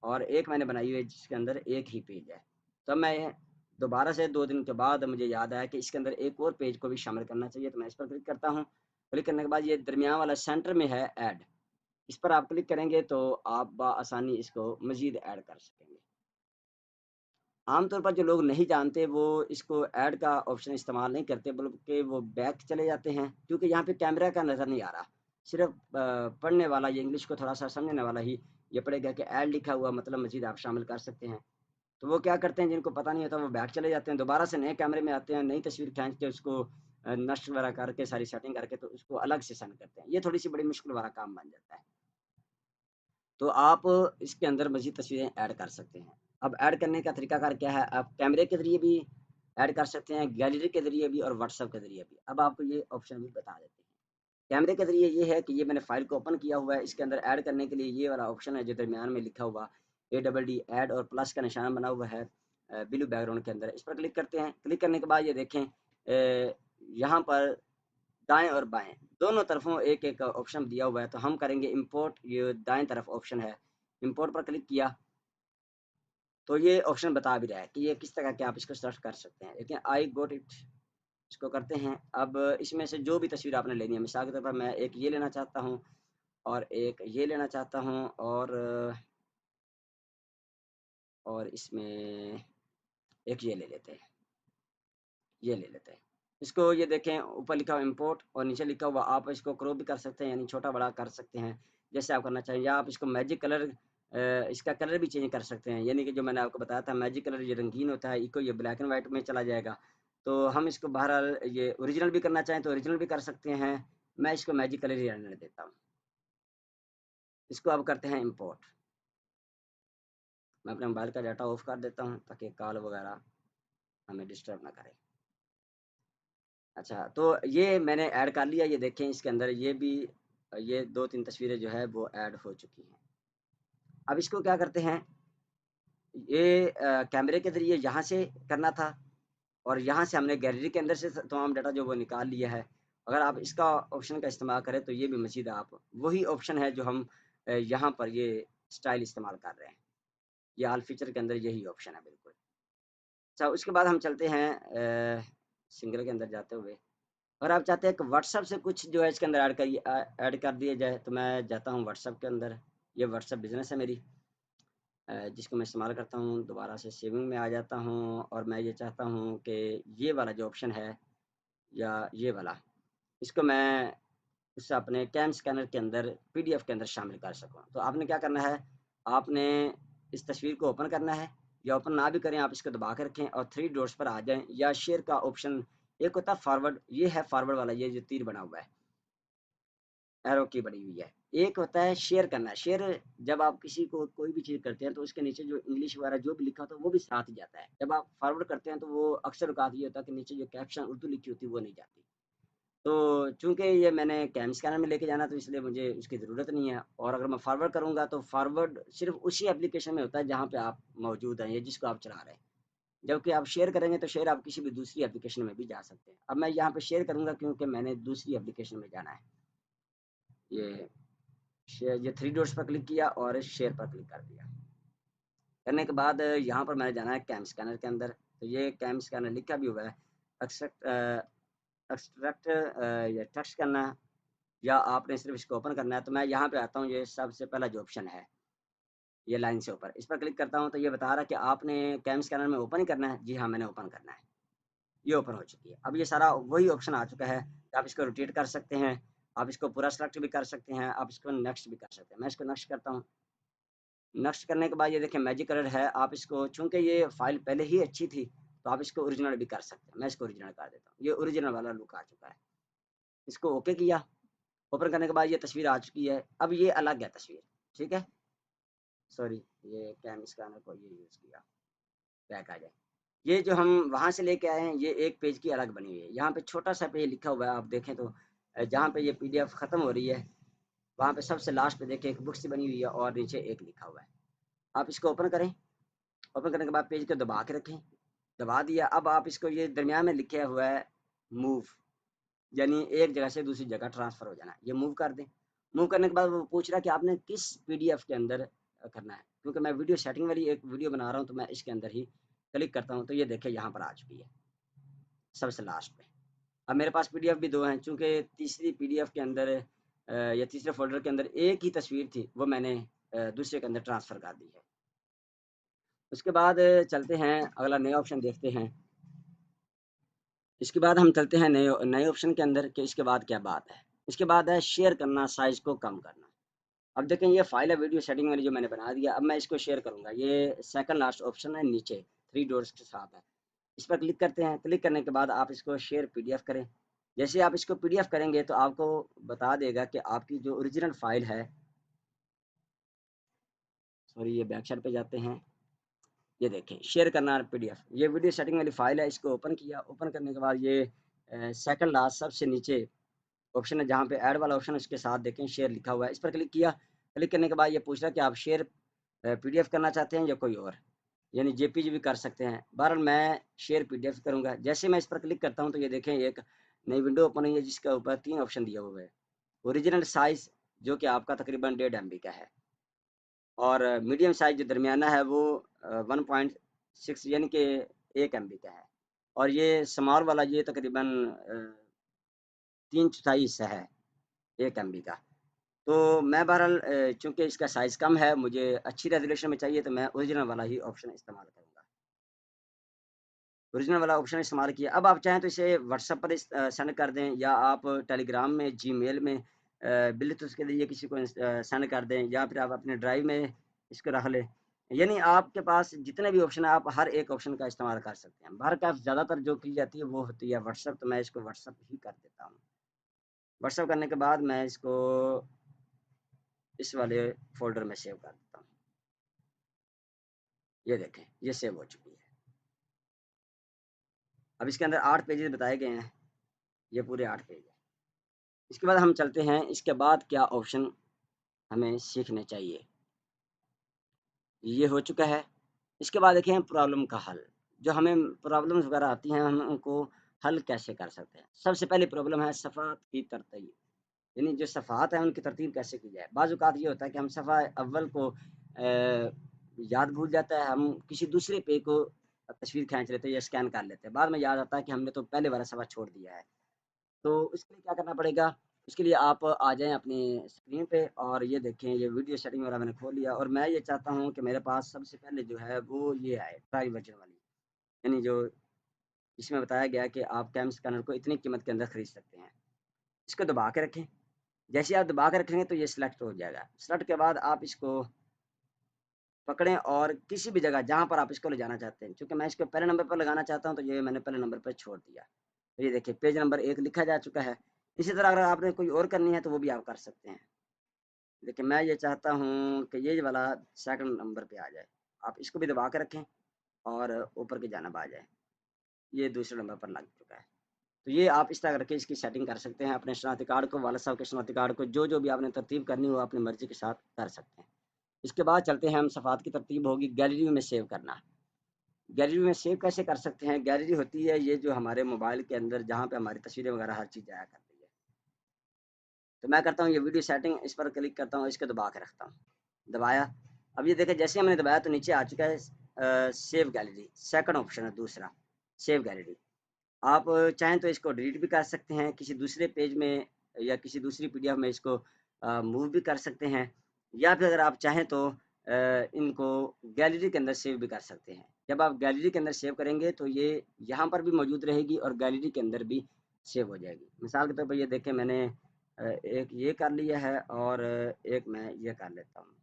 Speaker 1: और एक मैंने बनाई हुई है जिसके अंदर 1 ही पेज है। तो मैं दोबारा से 2 दिन के बाद मुझे याद आया कि इसके अंदर एक और पेज को भी शामिल करना चाहिए, तो मैं इस पर क्लिक करता हूँ। क्लिक करने के बाद ये दरमियान वाला सेंटर में है ऐड, इस पर आप क्लिक करेंगे तो आप बआसानी इसको मज़ीद ऐड कर सकेंगे। आम तौर पर जो लोग नहीं जानते वो इसको ऐड का ऑप्शन इस्तेमाल नहीं करते, बल्कि वो बैक चले जाते हैं, क्योंकि यहाँ पे कैमरा का नज़र नहीं आ रहा। सिर्फ़ पढ़ने वाला या इंग्लिश को थोड़ा-सा समझने वाला ही ये पढ़ेगा कि ऐड लिखा हुआ मतलब मज़ीद आप शामिल कर सकते हैं। तो वो क्या करते हैं, जिनको पता नहीं होता वो बैक चले जाते हैं, दोबारा से नए कैमरे में आते हैं, नई तस्वीर खींच के उसको नष्ट वगैरह करके सारी सेटिंग करके तो उसको अलग से सेंड करते हैं। ये थोड़ी-सी बड़ी मुश्किल वाला काम बन जाता है। तो आप इसके अंदर मज़ीद तस्वीरें ऐड कर सकते हैं। अब ऐड करने का तरीकाकार क्या है? आप कैमरे के ज़रिए भी ऐड कर सकते हैं, गैलरी के ज़रिए भी और व्हाट्सएप के ज़रिए भी। अब आपको ये ऑप्शन भी बता देते हैं। कैमरे के ज़रिए ये है कि ये मैंने फ़ाइल को ओपन किया हुआ है, इसके अंदर ऐड करने के लिए ये वाला ऑप्शन है जो दरमियान में लिखा हुआ ADD ऐड और प्लस का निशान बना हुआ है ब्लू बैकग्राउंड के अंदर। इस पर क्लिक करते हैं। क्लिक करने के बाद ये देखें, यहाँ पर दाएँ और बाएँ दोनों तरफ़ों एक-एक ऑप्शन दिया हुआ है, तो हम करेंगे इम्पोर्ट, ये दाएँ तरफ ऑप्शन है। इम्पोर्ट पर क्लिक किया, तो ये ऑप्शन बता भी रहा है कि ये किस तरह के आप इसको सर्च कर सकते हैं। लेकिन आई गॉट इट, इसको करते हैं। अब इसमें से जो भी तस्वीर आपने लेनी है, मिसाल के तौर पर मैं एक ये लेना चाहता हूँ और एक ये लेना चाहता हूँ और और इसमें एक ये ले लेते हैं, ये ले लेते हैं। इसको ये देखें, ऊपर लिखा हुआ इम्पोर्ट और नीचे लिखा हुआ, आप इसको क्रॉप भी कर सकते हैं, यानी छोटा बड़ा कर सकते हैं जैसे आप करना चाहें, या आप इसको मैजिक कलर, इसका कलर भी चेंज कर सकते हैं, यानी कि जो मैंने आपको बताया था मैजिक कलर ये रंगीन होता है, इको ये ब्लैक एंड वाइट में चला जाएगा। तो हम इसको बहरहाल ये ओरिजिनल भी करना चाहें तो ओरिजिनल भी कर सकते हैं। मैं इसको मैजिक कलर ही रहने देता हूँ। इसको अब करते हैं इम्पोर्ट। मैं अपने मोबाइल का डाटा ऑफ कर देता हूँ ताकि कॉल वगैरह हमें डिस्टर्ब ना करे। अच्छा, तो ये मैंने ऐड कर लिया, ये देखें इसके अंदर ये भी, ये 2-3 तस्वीरें जो है वो ऐड हो चुकी हैं। अब इसको क्या करते हैं, ये कैमरे के ज़रिए यहाँ से करना था और यहाँ से हमने गैलरी के अंदर से तमाम डाटा जो वो निकाल लिया है। अगर आप इसका ऑप्शन का इस्तेमाल करें तो ये भी मज़ीद आप वही ऑप्शन है जो हम यहाँ पर ये स्टाइल इस्तेमाल कर रहे हैं। ये ऑल फीचर के अंदर यही ऑप्शन है बिल्कुल। अच्छा, उसके बाद हम चलते हैं सिंगल के अंदर जाते हुए, अगर आप चाहते हैं कि व्हाट्सएप से कुछ जो है इसके अंदर ऐड कर दिया जाए तो मैं जाता हूँ व्हाट्सएप के अंदर। ये व्हाट्सएप बिज़नेस है मेरी, जिसको मैं इस्तेमाल करता हूँ, दोबारा से सेविंग में आ जाता हूँ और मैं ये चाहता हूँ कि ये वाला जो ऑप्शन है या ये वाला, इसको मैं उससे अपने कैम स्कैनर के अंदर पीडीएफ के अंदर शामिल कर सकूँ। तो आपने क्या करना है, आपने इस तस्वीर को ओपन करना है, या ओपन ना भी करें आप इसको दबा के रखें और 3 डॉट्स पर आ जाएँ, या शेयर का ऑप्शन, एक होता है फॉरवर्ड, ये है फॉरवर्ड वाला, ये जो तीर बना हुआ है, एरो की बनी हुई है। एक होता है शेयर करना, शेयर जब आप किसी को कोई भी चीज़ करते हैं तो उसके नीचे जो इंग्लिश वगैरह जो भी लिखा होता है वो भी साथ ही जाता है। जब आप फॉरवर्ड करते हैं तो वो अक्सर औक़ात ये होता है कि नीचे जो कैप्शन उर्दू लिखी होती है वो नहीं जाती। तो चूँकि ये मैंने कैम स्कैनर में लेके जाना तो इसलिए मुझे उसकी ज़रूरत नहीं है, और अगर मैं फॉरवर्ड करूँगा तो फॉरवर्ड सिर्फ़ उसी एप्लीकेशन में होता है जहाँ पे आप मौजूद हैं या जिसको आप चला रहे हैं। जबकि आप शेयर करेंगे तो शेयर आप किसी भी दूसरी एप्लीकेशन में भी जा सकते हैं। अब मैं यहाँ पे शेयर करूँगा क्योंकि मैंने दूसरी एप्लीकेशन में जाना है। ये शेयर, ये 3 डॉट्स पर क्लिक किया और शेयर पर क्लिक कर दिया। करने के बाद यहाँ पर मैंने जाना है कैम स्कैनर के अंदर, तो ये कैम स्कैनर लिखा भी हुआ है। एक्सट्रैक्ट या टेक्स्ट करना है, या आपने सिर्फ़ इसको ओपन करना है, तो मैं यहाँ पे आता हूँ, ये सबसे पहला जो ऑप्शन है, ये लाइन से ऊपर, इस पर क्लिक करता हूँ तो ये बता रहा है कि आपने कैम स्कैनर में ओपन ही करना है। जी हाँ, मैंने ओपन करना है। ये ओपन हो चुकी है। अब ये सारा वही ऑप्शन आ चुका है कि आप इसको रोटेट कर सकते हैं, आप इसको पूरा सेलेक्ट भी कर सकते हैं, आप इसको नेक्स्ट भी कर सकते हैं। मैं इसको नेक्स्ट करता हूँ। नेक्स्ट करने के बाद ये देखिए मैजिक कलर है, आप इसको, चूँकि ये फ़ाइल पहले ही अच्छी थी, तो आप इसको ओरिजिनल भी कर सकते हैं। मैं इसको ओरिजिनल कर देता हूँ। ये ओरिजिनल वाला लुक आ चुका है। इसको ओके किया, ओपन करने के बाद ये तस्वीर आ चुकी है। अब ये अलग है तस्वीर, ठीक है? सॉरी, ये कैम स्कैनर को ये यूज़ किया, बैक आ जाए। ये जो हम वहाँ से लेके आए हैं, ये एक पेज की अलग बनी हुई है। यहाँ पे छोटा-सा पे लिखा हुआ है, आप देखें तो जहाँ पे ये पीडीएफ खत्म हो रही है, वहाँ पे सबसे लास्ट पे देखिए एक बुक्स सी बनी हुई है और नीचे एक लिखा हुआ है। आप इसको ओपन करें, ओपन करने के बाद पेज को दबा के रखें, दबा दिया। अब आप इसको, ये दरमियान में लिखा हुआ है मूव, यानी एक जगह से दूसरी जगह ट्रांसफ़र हो जाना, ये मूव कर दें। मूव करने के बाद वो पूछ रहा है कि आपने किस पीडीएफ के अंदर करना है। क्योंकि मैं वीडियो सेटिंग वाली एक वीडियो बना रहा हूँ तो मैं इसके अंदर ही क्लिक करता हूँ, तो ये देखिए यहाँ पर आ चुकी है, सबसे लास्ट पे। अब मेरे पास पीडीएफ भी 2 हैं, चूँकि तीसरी पीडीएफ के अंदर या तीसरे फ़ोल्डर के अंदर एक ही तस्वीर थी, वो मैंने दूसरे के अंदर ट्रांसफ़र कर दी है। उसके बाद चलते हैं, अगला नया ऑप्शन देखते हैं। इसके बाद हम चलते हैं नए नए ऑप्शन के अंदर कि इसके बाद क्या बात है। इसके बाद है शेयर करना, साइज़ को कम करना। अब देखें, ये फ़ाइल है वीडियो सेटिंग वाली जो मैंने बना दिया, अब मैं इसको शेयर करूँगा। ये सेकंड लास्ट ऑप्शन है नीचे, 3 डॉट्स के साथ है। इस पर क्लिक करते हैं, क्लिक करने के बाद आप इसको शेयर पीडीएफ करें। जैसे आप इसको पीडीएफ करेंगे तो आपको बता देगा कि आपकी जो ओरिजिनल फ़ाइल है, सॉरी ये बैक साइड पे जाते हैं। ये देखें शेयर करना पीडीएफ, ये वीडियो सेटिंग वाली फ़ाइल है, इसको ओपन किया, ओपन करने के बाद ये सेकंड लास्ट सबसे नीचे ऑप्शन है, जहाँ पे ऐड वाला ऑप्शन है उसके साथ देखें शेयर लिखा हुआ है, इस पर क्लिक किया। क्लिक करने के बाद ये पूछ रहा है कि आप शेयर पीडीएफ करना चाहते हैं या कोई और, यानी जेपीजी भी कर सकते हैं। बहरहाल मैं शेयर पीडीएफ करूँगा। जैसे मैं इस पर क्लिक करता हूँ तो ये देखें एक नई विंडो ओपन हुई है जिसके ऊपर 3 ऑप्शन दिया हुआ है। ओरिजिनल साइज़ जो कि आपका तकरीबन 1.5 एमबी का है, और मीडियम साइज़ जो दरमियाना है वो 1.6 यानी कि 1 एमबी का है, और ये स्मॉल वाला ये तकरीबन 3/4 हिस्सा है 1 एमबी का। तो मैं बहरहाल चूँकि इसका साइज़ कम है, मुझे अच्छी रेज़ोल्यूशन में चाहिए तो मैं ओरिजिनल वाला ही ऑप्शन इस्तेमाल करूँगा। ओरिजिनल वाला ऑप्शन इस्तेमाल किया। अब आप चाहें तो इसे व्हाट्सएप पर सेंड कर दें या आप टेलीग्राम में, जीमेल में ब्लूटूथ के ज़रिए किसी को सेंड कर दें या फिर आप अपने ड्राइव में इसको रख लें। यानी आपके पास जितने भी ऑप्शन हैं, आप हर एक ऑप्शन का इस्तेमाल कर सकते हैं। बहरकैफ़ ज़्यादातर जो की जाती है, वो होती है व्हाट्सएप, तो मैं इसको व्हाट्सएप ही कर देता हूँ। व्हाट्सएप करने के बाद मैं इसको इस वाले फ़ोल्डर में सेव कर देता हूँ। ये देखें, ये सेव हो चुकी है। अब इसके अंदर 8 पेजेज़ बताए गए हैं। ये पूरे 8 पेज हैं। इसके बाद हम चलते हैं, इसके बाद क्या ऑप्शन हमें सीखने चाहिए। ये हो चुका है। इसके बाद देखें प्रॉब्लम का हल। जो हमें प्रॉब्लम्स वगैरह आती हैं, हम उनको हल कैसे कर सकते हैं। सबसे पहली प्रॉब्लम है सफ़हात की तरतीब, यानी जो सफ़हात हैं उनकी तरतीब कैसे की जाए। बाज़ औक़ात ये होता है कि हम सफ़ा अव्वल को याद भूल जाता है, हम किसी दूसरे पेज को तस्वीर खींच लेते हैं या स्कैन कर लेते हैं। बाद में याद आता है कि हमने तो पहले वाला सफ़ा छोड़ दिया है। तो इसके लिए क्या करना पड़ेगा? उसके लिए आप आ जाएँ अपनी स्क्रीन पे और ये देखें, ये वीडियो सेटिंग वगैरह मैंने खोल लिया और मैं ये चाहता हूँ कि मेरे पास सबसे पहले जो है वो ये आए, ट्राई वर्ज़न वाली। यानी जो इसमें बताया गया है कि आप कैम स्कैनर को इतनी कीमत के अंदर खरीद सकते हैं। इसको दबा के रखें। जैसे ही आप दबा के रखेंगे तो ये सिलेक्ट हो जाएगा। सिलेक्ट के बाद आप इसको पकड़ें और किसी भी जगह जहाँ पर आप इसको ले जाना चाहते हैं, चूँकि मैं इसको पहले नंबर पर लगाना चाहता हूँ, तो ये मैंने पहले नंबर पे छोड़ दिया। तो ये देखिए पेज नंबर 1 लिखा जा चुका है। इसी तरह अगर आपने कोई और करनी है तो वो भी आप कर सकते हैं। देखिए मैं ये चाहता हूँ कि ये वाला सेकंड नंबर पे आ जाए। आप इसको भी दबा के रखें और ऊपर की जानिब आ जाए। ये दूसरे नंबर पर लग चुका है। तो ये आप इस तरह करके इसकी सेटिंग कर सकते हैं अपने शनाख्ती कार्ड को, वालिद साहब के शनाख्ती कार्ड को, जो-जो भी आपने तरतीब करनी हो अपनी मर्ज़ी के साथ कर सकते हैं। इसके बाद चलते हैं हम सफ़हात की तरतीब होगी गैलरी में सेव करना। गैलरी में सेव कैसे कर सकते हैं? गैलरी होती है ये जो हमारे मोबाइल के अंदर जहाँ पे हमारी तस्वीरें वगैरह हर चीज़ जाया करती है। तो मैं करता हूँ ये वीडियो सेटिंग, इस पर क्लिक करता हूँ, इसको दबा के रखता हूँ। दबाया, अब ये देखें जैसे ही हमने दबाया तो नीचे आ चुका है सेव गैलरी, सेकंड ऑप्शन है दूसरा, सेव गैलरी। आप चाहें तो इसको डिलीट भी कर सकते हैं, किसी दूसरे पेज में या किसी दूसरी पीडीएफ में इसको मूव भी कर सकते हैं या फिर अगर आप चाहें तो इनको गैलरी के अंदर सेव भी कर सकते हैं। जब आप गैलरी के अंदर सेव करेंगे तो ये यहाँ पर भी मौजूद रहेगी और गैलरी के अंदर भी सेव हो जाएगी। मिसाल के तौर पर ये देखें मैंने एक ये कर लिया है और एक मैं ये कर लेता हूँ।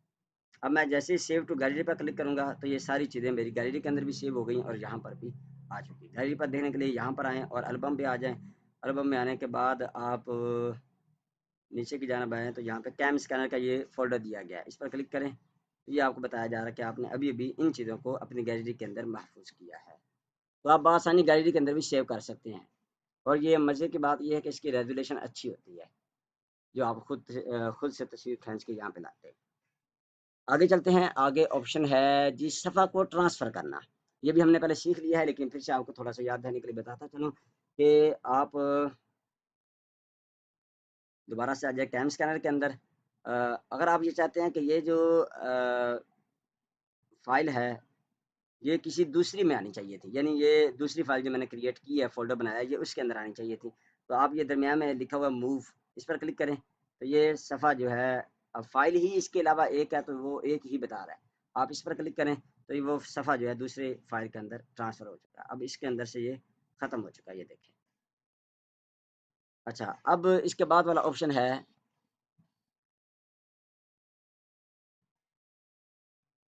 Speaker 1: अब मैं जैसे ही सेव टू गैलरी पर क्लिक करूँगा तो ये सारी चीज़ें मेरी गैलरी के अंदर भी सेव हो गई और यहाँ पर भी आ चुकी है। गैलरी पर देखने के लिए यहाँ पर आएँ और एल्बम पे आ जाएँ। एल्बम में आने के बाद आप नीचे की जानिब आएँ तो यहाँ पे कैम स्कैनर का ये फ़ोल्डर दिया गया है। इस पर क्लिक करें, तो ये आपको बताया जा रहा है कि आपने अभी-अभी इन चीज़ों को अपनी गैलरी के अंदर महफ़ूज़ किया है। तो आप बआसानी गैलरी के अंदर भी सेव कर सकते हैं और ये मज़े की बात ये है कि इसकी रेज़ोल्यूशन अच्छी होती है, जो आप खुद से तस्वीर खींच के यहाँ पे लाते हैं। आगे चलते हैं, आगे ऑप्शन है जी सफ़ा को ट्रांसफ़र करना। ये भी हमने पहले सीख लिया है लेकिन फिर से आपको थोड़ा-सा याद रहने के लिए बताता चलूँ कि आप दोबारा से आ जाए कैम स्कैनर के अंदर। अगर आप ये चाहते हैं कि ये जो फ़ाइल है, ये किसी दूसरी में आनी चाहिए थी, यानी ये दूसरी फ़ाइल जो मैंने क्रिएट की है, फ़ोल्डर बनाया है, ये उसके अंदर आनी चाहिए थी। तो आप ये दरमियान में लिखा हुआ है मूव, इस पर क्लिक करें, तो ये सफ़ा जो है अब फ़ाइल ही इसके अलावा एक है, तो वो एक ही बता रहा है। आप इस पर क्लिक करें, तो ये वो सफ़ा जो है दूसरे फ़ाइल के अंदर ट्रांसफ़र हो चुका है। अब इसके अंदर से ये ख़त्म हो चुका है, ये देखें। अच्छा, अब इसके बाद वाला ऑप्शन है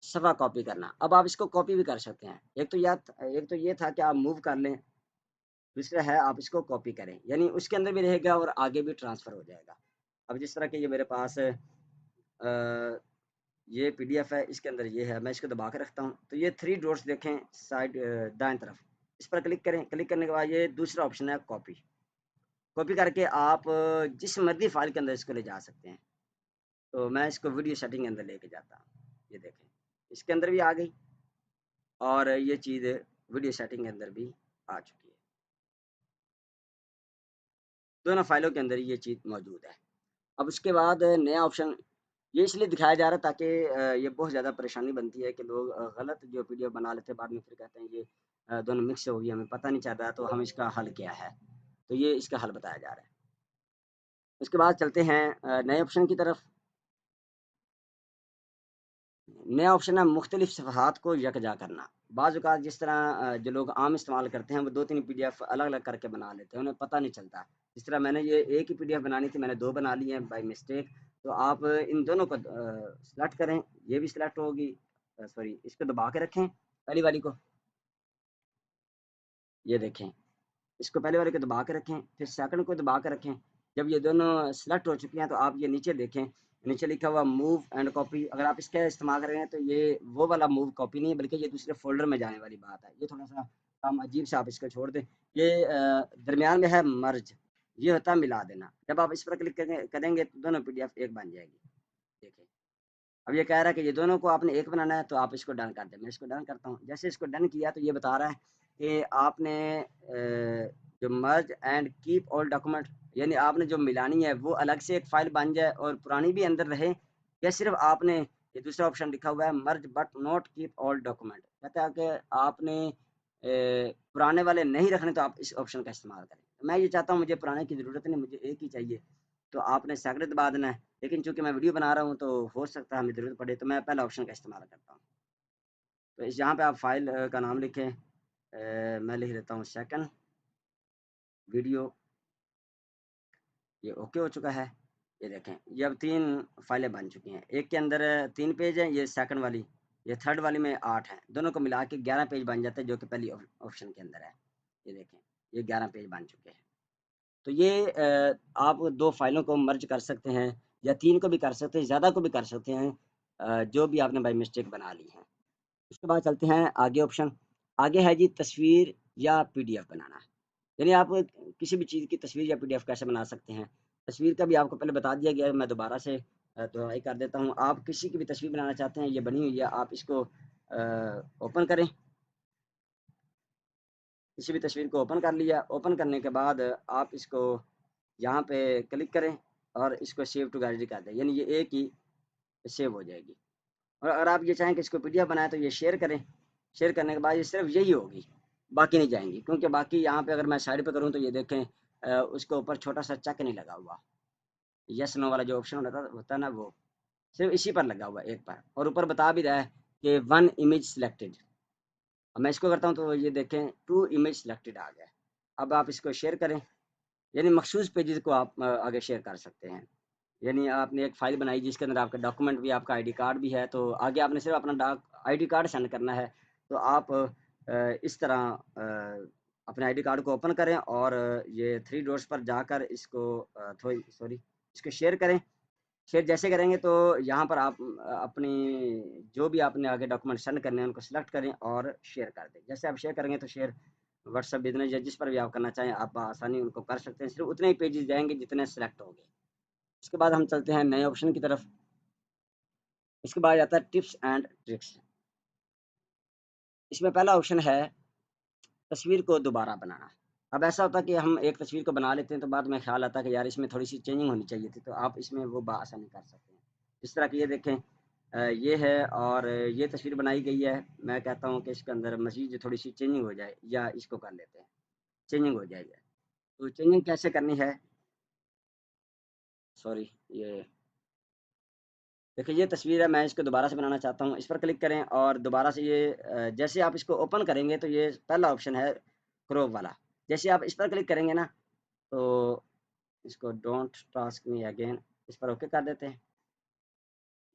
Speaker 1: सफ़ा कॉपी करना। अब आप इसको कॉपी भी कर सकते हैं। एक तो ये था कि आप मूव कर लें, दूसरा है आप इसको कॉपी करें, यानी उसके अंदर भी रहेगा और आगे भी ट्रांसफ़र हो जाएगा। अब जिस तरह के ये मेरे पास ये पीडीएफ है, इसके अंदर ये है, मैं इसको दबा के रखता हूँ, तो ये 3 डॉट्स देखें साइड दाएँ तरफ, इस पर क्लिक करें, क्लिक करने के बाद ये दूसरा ऑप्शन है कॉपी। कॉपी करके आप जिस मर्ज़ी फ़ाइल के अंदर इसको ले जा सकते हैं। तो मैं इसको वीडियो सेटिंग के अंदर लेके जाता हूँ, ये देखें, इसके अंदर भी आ गई और ये चीज़ वीडियो सेटिंग के अंदर भी आ चुकी है। दोनों फ़ाइलों के अंदर ये चीज़ मौजूद है। अब उसके बाद नया ऑप्शन ये इसलिए दिखाया जा रहा है ताकि ये बहुत ज़्यादा परेशानी बनती है कि लोग गलत जो पीडीएफ बना लेते हैं, बाद में फिर कहते हैं ये दोनों मिक्स हो गई, हमें पता नहीं चल रहा है, तो हम इसका हल क्या है? तो ये इसका हल बताया जा रहा है। उसके बाद चलते हैं नए ऑप्शन की तरफ। नया ऑप्शन है मुख्तलिफ सफ़हात को यकजा करना। बाज़ औक़ात जिस तरह जो लोग आम इस्तेमाल करते हैं वो 2-3 पीडीएफ अलग-अलग करके बना लेते हैं, उन्हें पता नहीं चलता। जिस तरह मैंने ये एक ही पीडीएफ बनानी थी, मैंने 2 बना ली हैं बाय मिस्टेक। तो आप इन दोनों को सेलेक्ट करें, ये भी सेलेक्ट होगी, सॉरी इसको दबा के रखें, पहली वाली को, ये देखें। इसको पहले वाले को दबा के रखें, फिर सेकंड को दबा के रखें। जब ये दोनों सेलेक्ट हो चुकी हैं तो आप ये नीचे देखें, नीचे लिखा हुआ मूव एंड कॉपी। अगर आप इसका इस्तेमाल कर रहे हैं तो ये वो वाला मूव कॉपी नहीं है, बल्कि ये दूसरे फ़ोल्डर में जाने वाली बात है। ये थोड़ा-सा काम अजीब सा, आप इसको छोड़ दें। ये दरमियान में है मर्ज, ये होता है मिला देना। जब आप इस पर क्लिक करेंगे तो दोनों पीडीएफ एक बन जाएगी। देखिए, अब ये कह रहा है कि ये दोनों को आपने एक बनाना है, तो आप इसको डन कर दें। मैं इसको डन करता हूँ। जैसे इसको डन किया तो ये बता रहा है कि आपने जो मर्ज एंड कीप ऑल डॉक्यूमेंट, यानी आपने जो मिलानी है वो अलग से एक फ़ाइल बन जाए और पुरानी भी अंदर रहे, या सिर्फ़ आपने ये दूसरा ऑप्शन लिखा हुआ है merge but not keep all document. कहता है कि आपने पुराने वाले नहीं रखने, तो आप इस ऑप्शन का इस्तेमाल करें। मैं ये चाहता हूँ मुझे पुराने की ज़रूरत नहीं, मुझे एक ही चाहिए, तो आपने सेकंड दबा देना है। लेकिन चूँकि मैं वीडियो बना रहा हूँ तो हो सकता है हमें ज़रूरत पड़े, तो मैं पहला ऑप्शन का इस्तेमाल करता हूँ। तो इस यहाँ पे आप फ़ाइल का नाम लिखें, मैं लिख देता हूँ सेकंड वीडियो। ये ओके हो चुका है। ये देखें, ये अब 3 फ़ाइलें बन चुकी हैं। एक के अंदर 3 पेज हैं, ये सेकंड वाली, ये थर्ड वाली में 8 हैं। दोनों को मिला के 11 पेज बन जाते हैं, जो कि पहली ऑप्शन के अंदर है। ये देखें, ये 11 पेज बन चुके हैं। तो ये आप 2 फ़ाइलों को मर्ज कर सकते हैं, या 3 को भी कर सकते हैं, ज़्यादा को भी कर सकते हैं, जो भी आपने बाय मिस्टेक बना ली हैं। उसके बाद चलते हैं आगे ऑप्शन। आगे है जी तस्वीर या पीडीएफ बनाना। यानी आप किसी भी चीज़ की तस्वीर या पीडीएफ कैसे बना सकते हैं। तस्वीर का भी आपको पहले बता दिया गया है, मैं दोबारा से दोहराई कर देता हूँ। आप किसी की भी तस्वीर बनाना चाहते हैं, ये बनी हुई है, आप इसको ओपन करें। किसी भी तस्वीर को ओपन कर लिया, ओपन करने के बाद आप इसको यहाँ पे क्लिक करें और इसको सेव टू गैलरी कर दें, यानी ये एक ही सेव हो जाएगी। और अगर आप ये चाहें कि इसको पीडीएफ बनाएँ तो ये शेयर करें। शेयर करने के बाद ये सिर्फ़ यही होगी, बाकी नहीं जाएँगी, क्योंकि बाकी यहाँ पे अगर मैं साइड पे करूँ तो ये देखें उसके ऊपर छोटा-सा चेक नहीं लगा हुआ। येस नो वाला जो ऑप्शन होता है ना वो, सिर्फ़ इसी पर लगा हुआ है, एक पर, और ऊपर बता भी रहा है कि 1 इमेज सिलेक्टेड। अब मैं इसको करता हूँ तो ये देखें 2 इमेज सिलेक्टेड आ गया है। अब आप इसको शेयर करें, यानी मखसूस पेजेज़ को आप आगे शेयर कर सकते हैं। यानी आपने एक फ़ाइल बनाई जिसके अंदर आपका डॉक्यूमेंट भी, आपका आईडी कार्ड भी है, तो आगे आपने सिर्फ़ अपना आईडी कार्ड सेंड करना है। तो आप इस तरह अपने आईडी कार्ड को ओपन करें और ये 3 डॉट्स पर जाकर इसको थोड़ी सॉरी इसको शेयर करें। शेयर जैसे करेंगे तो यहाँ पर आप अपनी जो भी आपने आगे डॉक्यूमेंट सेंड करने हैं उनको सेलेक्ट करें और शेयर कर दें। जैसे आप शेयर करेंगे तो शेयर व्हाट्सएप, बिज़नेस या जिस पर भी आप करना चाहें आप आसानी उनको कर सकते हैं। सिर्फ़ उतने ही पेजेज़ जाएँगे जितने सेलेक्ट होंगे। उसके बाद हम चलते हैं नए ऑप्शन की तरफ। इसके बाद आता है टिप्स एंड ट्रिक्स। इसमें पहला ऑप्शन है तस्वीर को दोबारा बनाना। अब ऐसा होता है कि हम एक तस्वीर को बना लेते हैं तो बाद में ख़्याल आता है कि यार इसमें थोड़ी-सी चेंजिंग होनी चाहिए थी, तो आप इसमें वो बआसानी कर सकते हैं। जिस तरह की ये देखें, ये है और ये तस्वीर बनाई गई है। मैं कहता हूँ कि इसके अंदर मज़ीद थोड़ी-सी चेंजिंग हो जाए, या इसको कर लेते हैं, चेंजिंग हो जाएगी। तो चेंजिंग कैसे करनी है? सॉरी, ये देखिए ये तस्वीर है, मैं इसको दोबारा से बनाना चाहता हूँ। इस पर क्लिक करें और दोबारा से ये जैसे आप इसको ओपन करेंगे तो ये पहला ऑप्शन है क्रॉप वाला। जैसे आप इस पर क्लिक करेंगे ना, तो इसको डोंट टास्क मी अगेन, इस पर ओके कर देते हैं।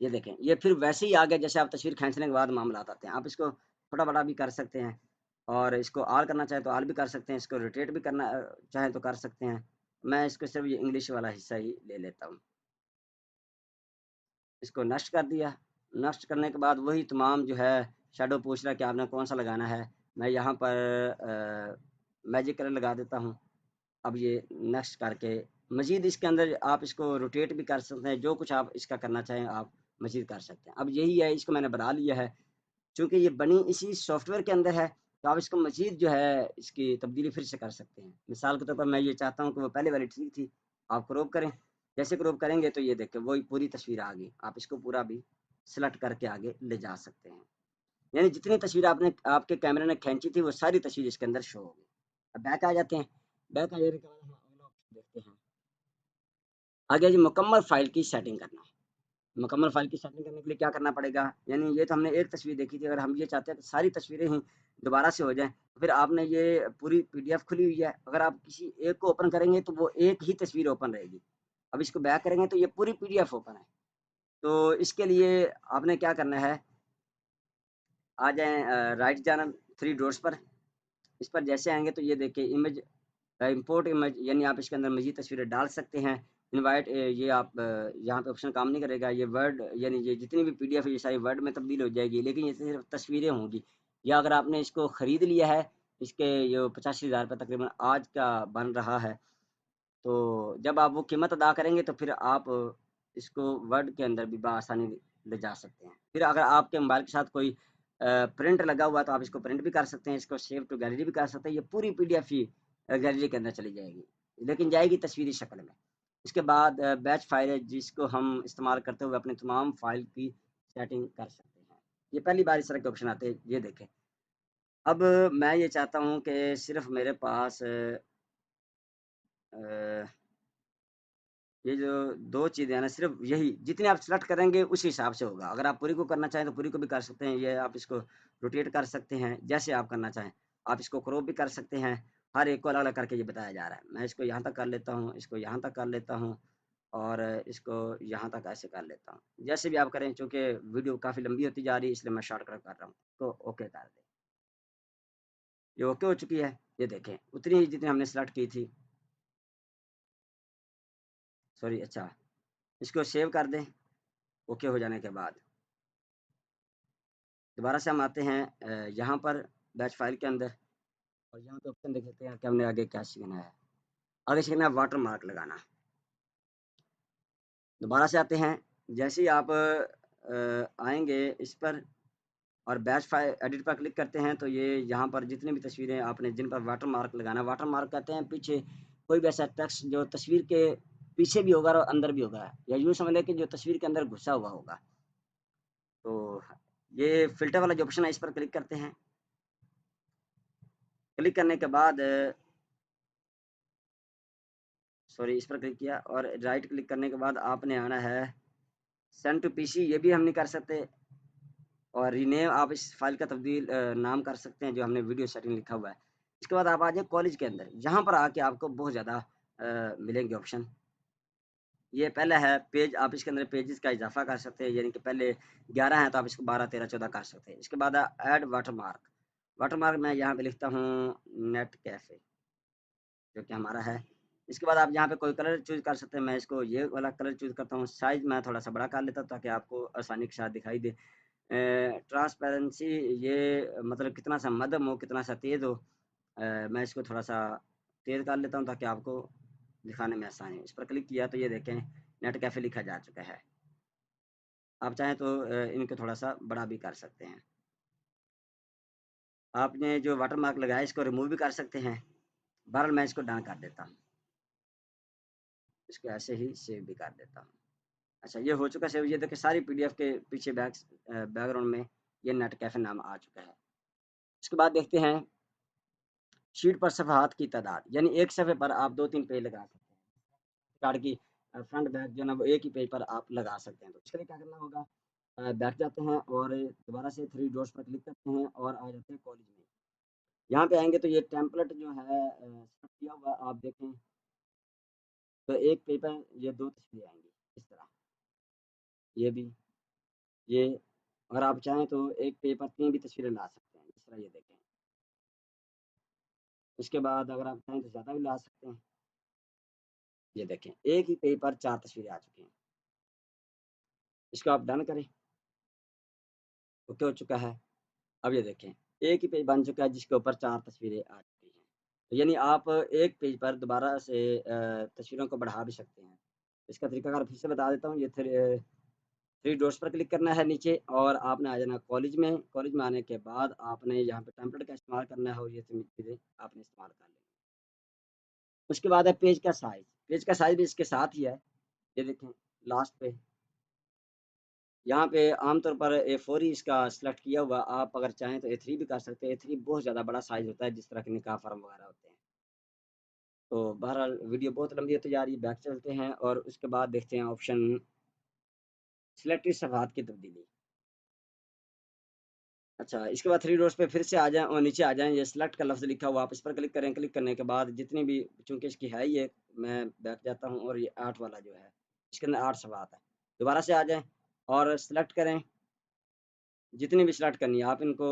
Speaker 1: ये देखें, ये फिर वैसे ही आ गया जैसे आप तस्वीर खींचने के बाद मामलात आते हैं। आप इसको छोटा-बड़ा भी कर सकते हैं, और इसको ऑल करना चाहें तो ऑल भी कर सकते हैं, इसको रोटेट भी करना चाहें तो कर सकते हैं। मैं इसको सिर्फ़ ये इंग्लिश वाला हिस्सा ही ले लेता हूँ। इसको नष्ट कर दिया। नष्ट करने के बाद वही तमाम जो है शैडो पूछ रहा है कि आपने कौन-सा लगाना है। मैं यहाँ पर मैजिक कलर लगा देता हूँ। अब ये नेक्स्ट करके मज़ीद इसके अंदर आप इसको रोटेट भी कर सकते हैं, जो कुछ आप इसका करना चाहें आप मज़ीद कर सकते हैं। अब यही है, इसको मैंने बना लिया है। चूँकि ये बनी इसी सॉफ्टवेयर के अंदर है, तो आप इसको मज़ीद जो है इसकी तब्दीली फिर से कर सकते हैं। मिसाल के तौर पर मैं ये चाहता हूँ कि वो पहले वाली ठीक थी, आप क्रॉप करें। जैसे क्रॉप करेंगे तो ये देखें वही पूरी तस्वीर आ गई। आप इसको पूरा भी सेलेक्ट करके आगे ले जा सकते हैं। यानी जितनी तस्वीर आपने आपके कैमरे ने खींची थी वो सारी तस्वीर इसके अंदर शो होगी। अब बैक आ जाते हैं। बैक आ जाने के बाद हम अगला ऑप्शन देखते हैं। आगे जी मुकम्मल फ़ाइल की सेटिंग करना है। मुकम्मल फ़ाइल की सेटिंग करने के लिए क्या करना पड़ेगा? यानी ये तो हमने एक तस्वीर देखी थी, अगर हम ये चाहते हैं कि सारी तस्वीरें ही दोबारा से हो जाएँ, तो फिर आपने ये पूरी पीडीएफ खुली हुई है, अगर आप किसी एक को ओपन करेंगे तो वो एक ही तस्वीर ओपन रहेगी। अब इसको बैक करेंगे तो ये पूरी पीडीएफ ओपन है। तो इसके लिए आपने क्या करना है, आ जाएँ राइट जाना 3 डॉट्स पर, इस पर जैसे आएँगे तो ये देखिए इमेज इंपोर्ट इमेज, यानी आप इसके अंदर मज़ीद तस्वीरें डाल सकते हैं। इनवाइट ये आप यहाँ पे ऑप्शन काम नहीं करेगा। ये वर्ड यानी ये जितनी भी पीडीएफ है ये सारी वर्ड में तब्दील हो जाएगी, लेकिन ये सिर्फ़ तस्वीरें होंगी। या अगर आपने इसको खरीद लिया है, इसके ये 85,000 रुपए तकरीबन आज का बन रहा है, तो जब आप वो कीमत अदा करेंगे तो फिर आप इसको वर्ड के अंदर भी बआसानी ले जा सकते हैं। फिर अगर आपके मोबाइल के साथ कोई प्रिंट लगा हुआ है तो आप इसको प्रिंट भी कर सकते हैं, इसको सेव टू गैलरी भी कर सकते हैं। ये पूरी पीडीएफ ही गैलरी के अंदर चली जाएगी, लेकिन जाएगी तस्वीरी शक्ल में। इसके बाद बैच फाइल है जिसको हम इस्तेमाल करते हुए अपने तमाम फाइल की सेटिंग कर सकते हैं। ये पहली बार इस तरह के ऑप्शन आते हैं, ये देखें। अब मैं ये चाहता हूँ कि सिर्फ़ मेरे पास अ ये जो 2 चीज़ें हैं ना, सिर्फ़ यही जितने आप सेलेक्ट करेंगे उसी हिसाब से होगा। अगर आप पूरी को करना चाहें तो पूरी को भी कर सकते हैं, ये आप इसको रोटेट कर सकते हैं, जैसे आप करना चाहें। आप इसको क्रॉप भी कर सकते हैं, हर एक को अलग-अलग करके ये बताया जा रहा है। मैं इसको यहाँ तक कर लेता हूँ, इसको यहाँ तक कर लेता हूँ और इसको यहाँ तक ऐसे कर लेता हूँ। जैसे भी आप करें, चूँकि वीडियो काफ़ी लंबी होती जा रही है इसलिए मैं शॉर्टकट कर रहा हूँ। तो ओके कर दें। ये ओके हो चुकी है, ये देखें उतनी ही जितनी हमने सेलेक्ट की थी। सॉरी, अच्छा, इसको सेव कर दें, ओके हो जाने के बाद। दोबारा से हम आते हैं यहाँ पर बैच फाइल के अंदर और यहाँ पे ऑप्शन देख लेते हैं कि हमने आगे क्या सीखना है। आगे सीखना है वाटर मार्क लगाना। दोबारा से आते हैं, जैसे ही आप आएँगे इस पर और बैच फाइल एडिट पर क्लिक करते हैं तो ये यहाँ पर जितनी भी तस्वीरें आपने जिन पर वाटर मार्क लगाना है, वाटर मार्क कहते हैं पीछे कोई भी ऐसा टेक्स्ट जो तस्वीर के पीछे भी होगा और अंदर भी होगा, या यूँ समझ लें कि जो तस्वीर के अंदर घुसा हुआ होगा। तो ये फ़िल्टर वाला जो ऑप्शन है इस पर क्लिक करते हैं। क्लिक करने के बाद सॉरी, इस पर क्लिक किया और राइट क्लिक करने के बाद आपने आना है सेंड टू पीसी, ये भी हम नहीं कर सकते। और रीनेम आप इस फाइल का तब्दील नाम कर सकते हैं जो हमने वीडियो सेटिंग लिखा हुआ है। इसके बाद आप आ जाए कॉलेज के अंदर, यहाँ पर आके आपको बहुत ज़्यादा मिलेंगे ऑप्शन। ये पहला है पेज, आप इसके अंदर पेजेस का इजाफा कर सकते हैं, यानी कि पहले 11 हैं तो आप इसको 12, 13, 14 कर सकते हैं। इसके बाद ऐड वाटरमार्क, वाटरमार्क मैं यहाँ पे लिखता हूँ नेट कैफ़े, जो कि हमारा है। इसके बाद आप यहाँ पे कोई कलर चूज़ कर सकते हैं, मैं इसको ये वाला कलर चूज़ करता हूँ। साइज़ मैं थोड़ा-सा बड़ा कर लेता हूँ ताकि आपको आसानी के साथ दिखाई दे। ट्रांसपेरेंसी ये मतलब कितना सा मध्यम हो, कितना सा तेज़ हो। मैं इसको थोड़ा-सा तेज़ कर लेता हूँ ताकि आपको दिखाने में आसानी हो। इस पर क्लिक किया तो ये देखें नेट कैफ़े लिखा जा चुका है। आप चाहें तो इनको थोड़ा-सा बड़ा भी कर सकते हैं। आपने जो वाटर मार्क लगाया है इसको रिमूव भी कर सकते हैं। बहरहाल मैं इसको डन कर देता हूँ। इसको ऐसे ही सेव भी कर देता हूँ। अच्छा, ये हो चुका सेव, ये देखिए सारी पीडीएफ के पीछे बैकग्राउंड में ये नेट कैफ़े नाम आ चुका है। इसके बाद देखते हैं शीट पर सफ़हात की तादाद, यानी एक सफ़े पर आप 2-3 पेज लगा सकते हैं। कार्ड की फ्रंट बैक जो है ना वो एक ही पेज पर आप लगा सकते हैं। तो इसके लिए क्या करना होगा, बैक जाते हैं और दोबारा से 3 डॉट्स पर क्लिक करते हैं और आ जाते हैं कॉलेज में। यहाँ पे आएँगे तो ये टेम्पलेट जो है सेट किया हुआ आप देखें, तो एक पेज पर ये 2 तस्वीरें आएँगी इस तरह, ये भी, ये, अगर आप चाहें तो एक पेज पर 3 भी तस्वीरें ला सकते हैं, इस तरह ये देखें। उसके बाद अगर आप चाहें तो ज़्यादा भी ला सकते हैं। ये देखें, एक ही पेज पर 4 तस्वीरें आ चुकी हैं। इसको आप डन करें, ओके हो चुका है। अब ये देखें, एक ही पेज बन चुका है जिसके ऊपर 4 तस्वीरें आ चुकी हैं। तो यानी आप एक पेज पर दोबारा से तस्वीरों को बढ़ा भी सकते हैं। इसका तरीकाकार फिर से बता देता हूँ, ये 3 डॉट्स पर क्लिक करना है नीचे और आपने आ जाना कॉलेज में। कॉलेज में आने के बाद आपने यहाँ पे टेम्पलेट का इस्तेमाल करना है और ये सभी चीज़ें आपने इस्तेमाल कर लेनी है। उसके बाद है पेज का साइज़। पेज का साइज़ भी इसके साथ ही है। ये देखें लास्ट पे, यहाँ पे आमतौर पर A4 ही इसका सेलेक्ट किया हुआ, आप अगर चाहें तो A3 भी कर सकते हैं। A3 बहुत ज़्यादा बड़ा साइज़ होता है जिस तरह के निकाह फ़ॉर्म वगैरह होते हैं। तो बहरहाल वीडियो बहुत लंबी होती जा रही है, बैक चलते हैं और उसके बाद देखते हैं ऑप्शन सिलेक्टेड सफ़हात की तब्दीली। अच्छा, इसके बाद 3 डॉट्स पे फिर से आ जाएँ और नीचे आ जाएँ, ये सिलेक्ट का लफ्ज़ लिखा हुआ, आप इस पर क्लिक करें। क्लिक करने के बाद जितनी भी, चूँकि इसकी है ये, मैं बैक जाता हूँ और ये 8 वाला जो है, इसके अंदर 8 सफ़हात है। दोबारा से आ जाएँ और सिलेक्ट करें, जितनी भी सिलेक्ट करनी है आप इनको,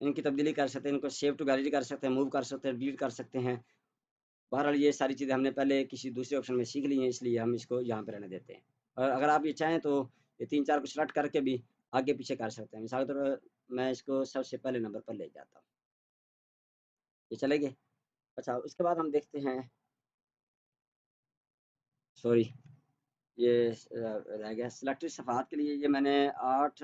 Speaker 1: इनकी तब्दीली कर सकते हैं, इनको सेव टू गैलरी कर सकते हैं, मूव कर सकते हैं, डिलीट कर सकते हैं। बहरहाल ये सारी चीज़ें हमने पहले किसी दूसरे ऑप्शन में सीख ली हैं, इसलिए हम इसको यहाँ पे रहने देते हैं। और अगर आप ये चाहें तो ये 3-4 को सेलेक्ट करके भी आगे पीछे कर सकते हैं। मिसाल के तौर पर मैं इसको सबसे पहले नंबर पर ले जाता हूँ। ये चले गए। अच्छा, उसके बाद हम देखते हैं, सॉरी, ये रह गया सिलेक्टेड सफ़हात के लिए। ये मैंने 8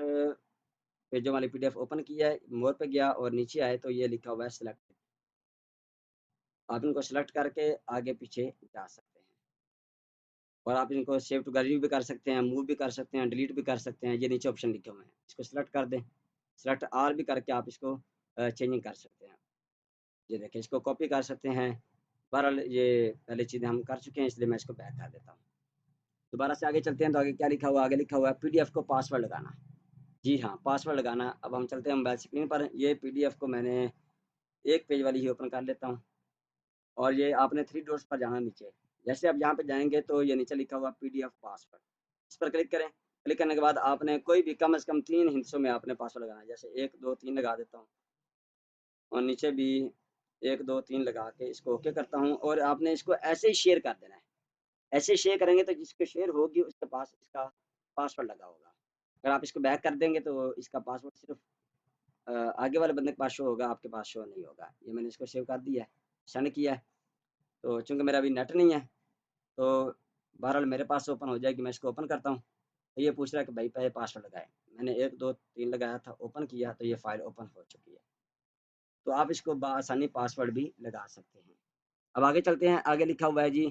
Speaker 1: पेजों वाली पीडीएफ ओपन किया है, मोर पे गया और नीचे आए तो ये लिखा हुआ है सिलेक्टेड। आप इनको सेलेक्ट करके आगे पीछे जा सकते हैं और आप इनको सेव टू गैलरी भी कर सकते हैं, मूव भी कर सकते हैं, डिलीट भी कर सकते हैं। ये नीचे ऑप्शन लिखे हुए हैं, इसको सेलेक्ट कर दें। सेलेक्ट ऑल भी करके आप इसको चेंजिंग कर सकते हैं। ये देखें, इसको कॉपी कर सकते हैं। बहरहाल ये पहले चीज़ें हम कर चुके हैं, इसलिए मैं इसको बैक कर देता हूँ। दोबारा से आगे चलते हैं तो आगे क्या लिखा हुआ है? आगे लिखा हुआ है पीडीएफ को पासवर्ड लगाना। जी हाँ, पासवर्ड लगाना। अब हम चलते हैं मोबाइल स्क्रीन पर। ये पीडीएफ को मैंने एक पेज वाली ही ओपन कर लेता हूँ और ये आपने 3 डॉट्स पर जाना नीचे। जैसे आप यहाँ पे जाएँगे तो ये नीचे लिखा हुआ पीडीएफ पासवर्ड, इस पर क्लिक करें। क्लिक करने के बाद आपने कोई भी कम से कम 3 हिस्सों में आपने पासवर्ड लगाना है। जैसे 1, 2, 3 लगा देता हूँ और नीचे भी 1, 2, 3 लगा के इसको ओके करता हूँ और आपने इसको ऐसे ही शेयर कर देना है। ऐसे शेयर करेंगे तो जिसकी शेयर होगी उसके पास इसका पासवर्ड लगा होगा। अगर आप इसको बैक कर देंगे तो इसका पासवर्ड सिर्फ़ आगे वाले बंदे के पास शो होगा, आपके पास शो नहीं होगा। ये मैंने इसको सेव कर दिया है, सेंड किया है। तो चूँकि मेरा अभी नेट नहीं है, तो बहरहाल मेरे पास ओपन हो जाएगी। मैं इसको ओपन करता हूँ, तो ये पूछ रहा है कि भाई पहले पासवर्ड लगाएँ। मैंने 1, 2, 3 लगाया था, ओपन किया तो ये फ़ाइल ओपन हो चुकी है। तो आप इसको बआसानी पासवर्ड भी लगा सकते हैं। अब आगे चलते हैं, आगे लिखा हुआ है जी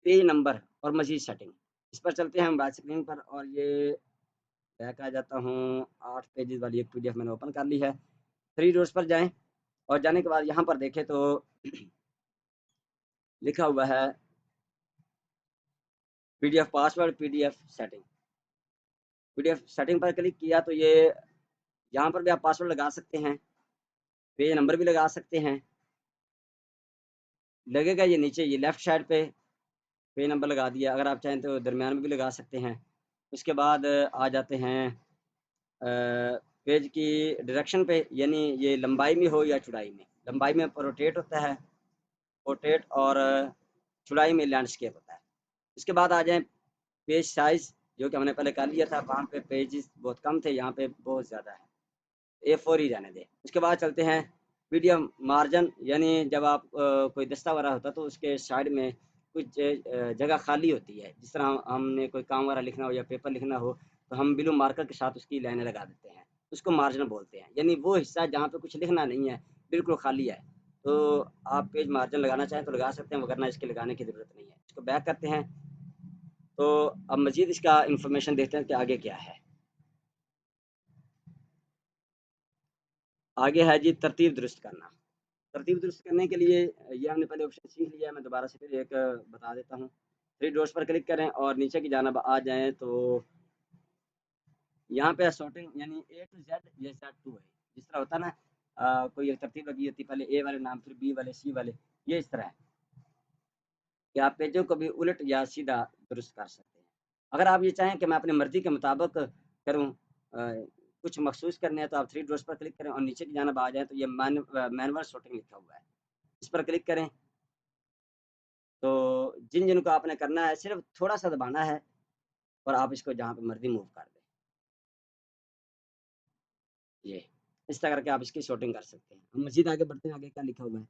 Speaker 1: पेज नंबर और मज़ीद सेटिंग। इस पर चलते हैं मोबाइल स्क्रीन पर और ये बैक आ जाता हूँ। 8 पेजेज़ वाली एक पीडीएफ मैंने ओपन कर ली है। 3 डॉट्स पर जाएँ और जाने के बाद यहाँ पर देखें तो लिखा हुआ है PDF password, PDF setting. PDF setting पर क्लिक किया तो ये यहाँ पर भी आप पासवर्ड लगा सकते हैं, पेज नंबर भी लगा सकते हैं। लगेगा ये नीचे, ये लेफ्ट साइड पे पेज नंबर लगा दिया। अगर आप चाहें तो दरमियान में भी लगा सकते हैं। उसके बाद आ जाते हैं पेज की डायरेक्शन पे, यानी ये लंबाई में हो या चौड़ाई में। लंबाई में रोटेट होता है, पोर्ट्रेट, और चौड़ाई में लैंडस्केप होता है। इसके बाद आ जाएँ पेज साइज़, जो कि हमने पहले कर लिया था। वहाँ पे पेजेस बहुत कम थे, यहाँ पे बहुत ज़्यादा है। A4 ही रहने दें। उसके बाद चलते हैं मीडियम मार्जिन, यानी जब आप कोई दस्ता वगैरह होता है तो उसके साइड में कुछ जगह खाली होती है। जिस तरह हमने कोई काम वगैरह लिखना हो या पेपर लिखना हो, तो हम ब्लू मार्कर के साथ उसकी लाइनें लगा देते हैं। उसको मार्जिन बोलते हैं, यानी वो हिस्सा जहाँ पे कुछ लिखना नहीं है, बिल्कुल खाली है। तो आप पेज मार्जिन लगाना चाहें तो लगा सकते हैं, वरना इसके लगाने की ज़रूरत नहीं है। इसको बैक करते हैं, तो अब मज़ीद इसका इन्फॉर्मेशन देखते हैं कि आगे क्या है। आगे है जी तरतीब दुरुस्त करना। तरतीब दुरुस्त करने के लिए ये हमने पहले ऑप्शन सीख लिया है, मैं दोबारा से फिर एक बता देता हूँ। 3 डॉट्स पर क्लिक करें और नीचे की जानिब आ जाएँ तो यहाँ पे सॉर्टिंग, यानी ए टू जेड, ये सेट टू है। जिस तरह होता है ना, कोई एक तरतीब लगी होती है, पहले ए वाले नाम, फिर बी वाले, सी वाले, ये इस तरह है कि आप पेजों को भी उलट या सीधा दुरुस्त कर सकते हैं। अगर आप ये चाहें कि मैं अपनी मर्ज़ी के मुताबिक करूँ, कुछ मखसूस करने हैं, तो आप 3 डॉट्स पर क्लिक करें और नीचे की जानिब आ जाएँ तो ये मैनुअल सॉर्टिंग लिखा हुआ है। इस पर क्लिक करें, तो जिन को आपने करना है सिर्फ़ थोड़ा-सा दबाना है और आप इसको जहाँ पे मर्ज़ी मूव कर दें। ये, इस तरह करके आप इसकी सॉर्टिंग कर सकते हैं। हम मज़ीद आगे बढ़ते हैं, आगे क्या लिखा हुआ है?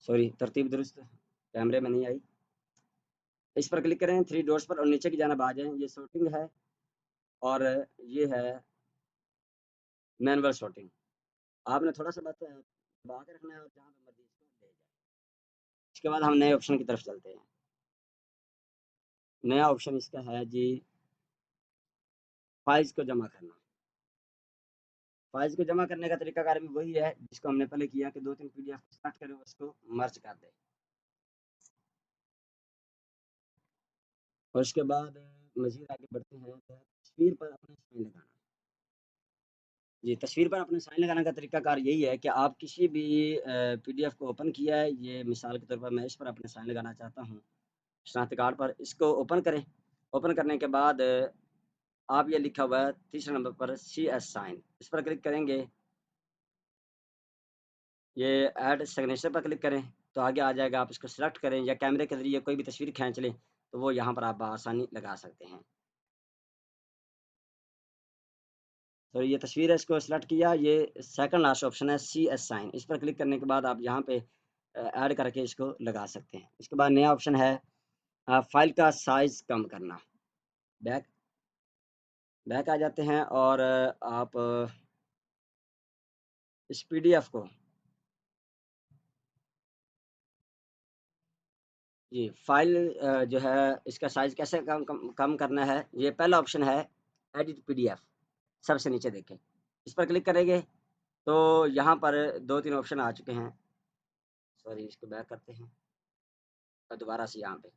Speaker 1: सॉरी, तरतीब दुरुस्त कैमरे में नहीं आई। इस पर क्लिक करें 3 डॉट्स पर और नीचे की जानिब आ जाएँ। ये सॉर्टिंग है और ये है मैनुअल सॉर्टिंग। आपने थोड़ा-सा बस दबा के रखना है और जहाँ पे मर्ज़ी इसको ले जाएँ। इसके बाद हम नए ऑप्शन की तरफ चलते हैं। नया ऑप्शन इसका है जी फ़ाइल्स को जमा करना। फ़ाइल्स को जमा करने का तरीकाकार भी वही है जिसको हमने पहले किया कि 2-3 पीडीएफ को सेलेक्ट करें, उसको मर्ज कर दें। और उसके बाद मज़ीद आगे बढ़ते हैं तो तस्वीर पर अपना साइन लगाना। जी, तस्वीर पर अपना साइन लगाने का तरीकाकार यही है कि आप किसी भी पीडीएफ को ओपन किया है, ये मिसाल के तौर पर मैं इस पर अपना साइन लगाना चाहता हूँ, शनाख्ती कार्ड पर, इसको ओपन करें। ओपन करने के बाद आप ये लिखा हुआ है तीसरे नंबर पर CS साइन, इस पर क्लिक करेंगे, ये ऐड सिग्नेचर पर क्लिक करें, तो आगे आ जाएगा, आप इसको सेलेक्ट करें या कैमरे के ज़रिए कोई भी तस्वीर खींच लें, तो वो यहाँ पर आप बआसानी लगा सकते हैं। तो ये तस्वीर है, इसको सेलेक्ट किया, ये सेकंड लास्ट ऑप्शन है CS साइन, इस पर क्लिक करने के बाद आप यहाँ पे ऐड करके इसको लगा सकते हैं। इसके बाद नया ऑप्शन है फ़ाइल का साइज़ कम करना। बैक बैक आ जाते हैं और आप इस पीडीएफ को जी, फ़ाइल जो है इसका साइज़ कैसे कम करना है, ये पहला ऑप्शन है एडिट पीडीएफ, सबसे नीचे देखें। इस पर क्लिक करेंगे तो यहाँ पर 2-3 ऑप्शन आ चुके हैं। सॉरी, इसको बैक करते हैं और दोबारा से यहाँ पे।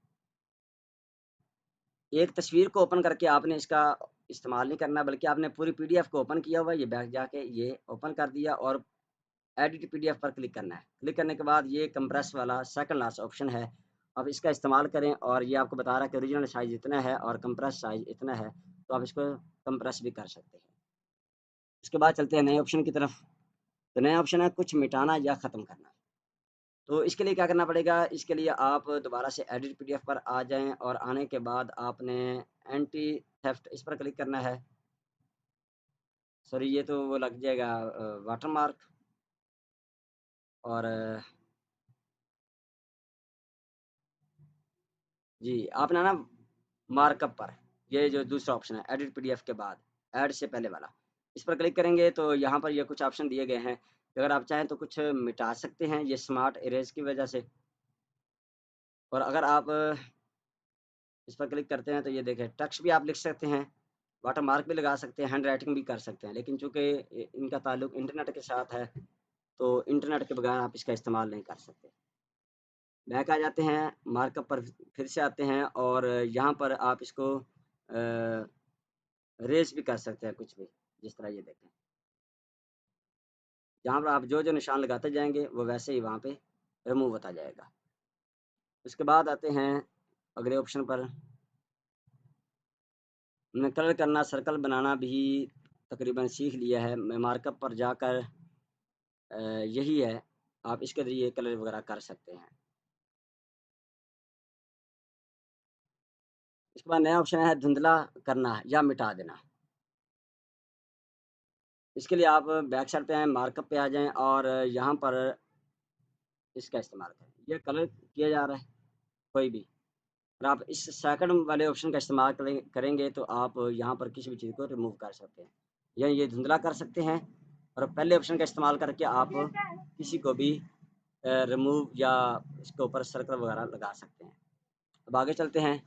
Speaker 1: एक तस्वीर को ओपन करके आपने इसका इस्तेमाल नहीं करना, बल्कि आपने पूरी पीडीएफ को ओपन किया हुआ है, ये बैक जाके ये ओपन कर दिया और एडिट पीडीएफ पर क्लिक करना है। क्लिक करने के बाद ये कंप्रेस वाला सेकंड लास्ट ऑप्शन है, आप इसका इस्तेमाल करें और ये आपको बता रहा है कि ओरिजिनल साइज़ इतना है और कंप्रेस साइज़ इतना है, तो आप इसको कंप्रेस भी कर सकते हैं। उसके बाद चलते हैं नए ऑप्शन की तरफ, तो नया ऑप्शन है कुछ मिटाना या ख़त्म करना। तो इसके लिए क्या करना पड़ेगा, इसके लिए आप दोबारा से एडिट पीडीएफ पर आ जाएँ और आने के बाद आपने एंटी थेफ्ट इस पर क्लिक करना है। सॉरी, ये तो वो लग जाएगा वाटरमार्क और जी, आपने ना मार्कअप पर, ये जो दूसरा ऑप्शन है एडिट पीडीएफ के बाद, ऐड से पहले वाला, इस पर क्लिक करेंगे तो यहाँ पर ये कुछ ऑप्शन दिए गए हैं। अगर आप चाहें तो कुछ मिटा सकते हैं, ये स्मार्ट इरेज़ की वजह से, और अगर आप इस पर क्लिक करते हैं तो ये देखें टेक्स्ट भी आप लिख सकते हैं, वाटरमार्क भी लगा सकते हैं, हैंड राइटिंग भी कर सकते हैं। लेकिन चूँकि इनका ताल्लुक इंटरनेट के साथ है, तो इंटरनेट के बगैर आप इसका इस्तेमाल नहीं कर सकते। बैक आ जाते हैं, मार्कअप पर फिर से आते हैं और यहाँ पर आप इसको रेज़ भी कर सकते हैं कुछ भी, जिस तरह ये देखें। जहाँ पर आप जो-जो निशान लगाते जाएँगे, वो वैसे ही वहाँ पे रिमूव होता जाएगा। उसके बाद आते हैं अगले ऑप्शन पर, हमने कलर करना, सर्कल बनाना भी तकरीबन सीख लिया है। मैं मार्कअप पर जाकर यही है, आप इसके ज़रिए कलर वगैरह कर सकते हैं। इसके बाद नया ऑप्शन है धुंधला करना या मिटा देना। इसके लिए आप बैक साइड पे आएँ, मार्कअप पे आ जाएँ और यहाँ पर इसका इस्तेमाल करें। ये कलर किया जा रहा है, कोई भी। और आप इस सेकंड वाले ऑप्शन का इस्तेमाल करेंगे तो आप यहाँ पर किसी भी चीज़ को रिमूव कर सकते हैं। या ये धुंधला कर सकते हैं और पहले ऑप्शन का इस्तेमाल करके आप किसी को भी रिमूव या इसके ऊपर सर्कल वगैरह लगा सकते हैं। अब आगे चलते हैं,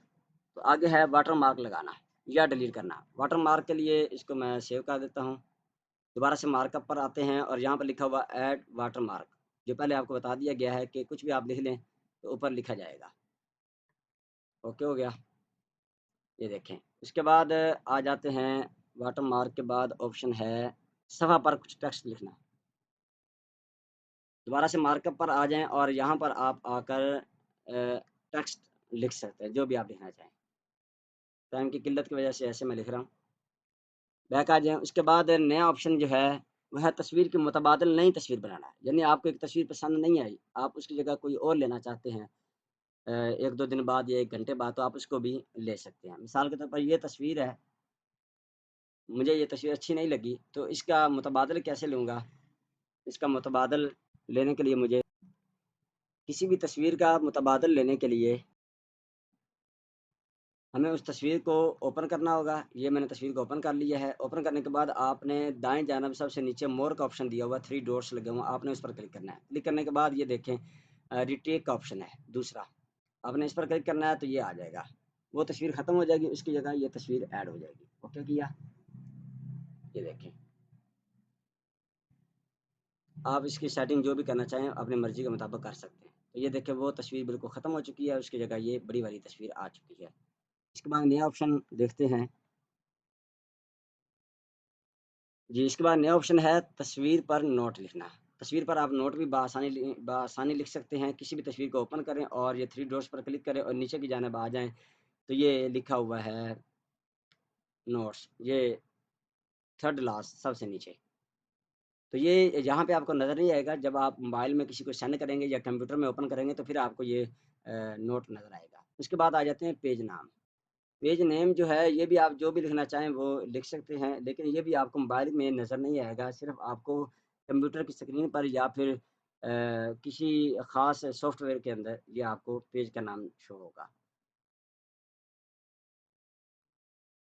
Speaker 1: तो आगे है वाटरमार्क लगाना या डिलीट करना। वाटरमार्क के लिए इसको मैं सेव कर देता हूँ। दोबारा से मार्कअप पर आते हैं और यहाँ पर लिखा हुआ ऐड वाटरमार्क, जो पहले आपको बता दिया गया है कि कुछ भी आप लिख लें तो ऊपर लिखा जाएगा। ओके हो गया, ये देखें। उसके बाद आ जाते हैं, वाटरमार्क के बाद ऑप्शन है सफ़ा पर कुछ टेक्स्ट लिखना। दोबारा से मार्कअप पर आ जाएँ और यहाँ पर आप आकर टेक्स्ट लिख सकते हैं, जो भी आप लिखना चाहें। टाइम की किल्लत की वजह से ऐसे मैं लिख रहा हूँ। बैक आ जाएँ, उसके बाद नया ऑप्शन जो है, वो है तस्वीर के मुतबादिल नई तस्वीर बनाना है। यानी आपको एक तस्वीर पसंद नहीं आई, आप उसकी जगह कोई और लेना चाहते हैं 1-2 दिन बाद या 1 घंटे बाद, तो आप उसको भी ले सकते हैं। मिसाल के तौर पर ये तस्वीर है, मुझे ये तस्वीर अच्छी नहीं लगी, तो इसका मुतबादिल कैसे लूँगा? इसका मुतबादिल लेने के लिए मुझे किसी भी तस्वीर का मुतबादिल लेने के लिए हमें उस तस्वीर को ओपन करना होगा। ये मैंने तस्वीर को ओपन कर लिया है। ओपन करने के बाद आपने दाएँ जानब सबसे नीचे मोर का ऑप्शन दिया हुआ है, 3 डॉट्स लगे हुए हैं, आपने उस पर क्लिक करना है। क्लिक करने के बाद ये देखें रीटेक का ऑप्शन है दूसरा, आपने इस पर क्लिक करना है तो ये आ जाएगा। वो तस्वीर ख़त्म हो जाएगी, उसकी जगह ये तस्वीर ऐड हो जाएगी। ओके किया? ये देखें। आप इसकी सेटिंग जो भी करना चाहें अपनी मर्ज़ी के मुताबिक कर सकते हैं। तो ये देखें वो तस्वीर बिल्कुल ख़त्म हो चुकी है, उसकी जगह ये बड़ी वाली तस्वीर आ चुकी है। इसके बाद नया ऑप्शन देखते हैं। जी, इसके बाद नया ऑप्शन है तस्वीर पर नोट लिखना। तस्वीर पर आप नोट भी बआसानी लिख सकते हैं। किसी भी तस्वीर को ओपन करें और ये 3 डॉट्स पर क्लिक करें और नीचे की जानिब आ जाएँ, तो ये लिखा हुआ है नोट्स, ये थर्ड लास्ट सबसे नीचे। तो ये यहाँ पे आपको नज़र नहीं आएगा, जब आप मोबाइल में किसी को सेंड करेंगे या कंप्यूटर में ओपन करेंगे तो फिर आपको ये नोट नज़र आएगा। उसके बाद आ जाते हैं पेज नाम। पेज नेम जो है ये भी आप जो भी लिखना चाहें वो लिख सकते हैं, लेकिन ये भी आपको मोबाइल में नज़र नहीं आएगा, सिर्फ़ आपको कंप्यूटर की स्क्रीन पर या फिर किसी ख़ास सॉफ्टवेयर के अंदर ये आपको पेज का नाम शो होगा।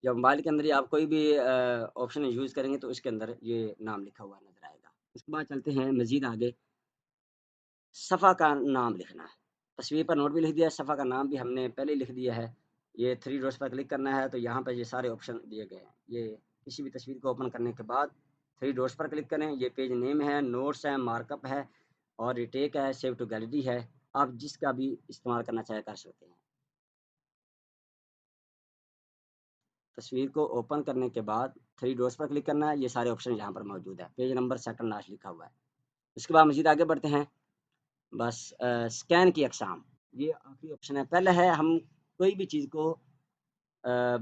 Speaker 1: जब मोबाइल के अंदर ही आप कोई भी ऑप्शन यूज़ करेंगे तो उसके अंदर ये नाम लिखा हुआ नज़र आएगा। उसके बाद चलते हैं मज़ीद आगे, सफ़ा का नाम लिखना है। तस्वीर पर नोट भी लिख दिया है, सफ़ा का नाम भी हमने पहले ही लिख दिया है। ये 3 डॉट्स पर क्लिक करना है तो यहाँ पे ये सारे ऑप्शन दिए गए हैं। ये किसी भी तस्वीर को ओपन करने के बाद 3 डॉट्स पर क्लिक करें, ये पेज नेम है, नोट्स है, मार्कअप है और रिटेक है, सेव टू गैलरी है। आप जिसका भी इस्तेमाल करना चाहें कर सकते हैं। तस्वीर को ओपन करने के बाद 3 डॉट्स पर क्लिक करना है, ये सारे ऑप्शन यहाँ पर मौजूद है। पेज नंबर सेकंड लास्ट लिखा हुआ है। उसके बाद मज़ीद आगे बढ़ते हैं। बस स्कैन की अक़साम, ये आखिरी ऑप्शन है। पहला है हम कोई भी चीज़ को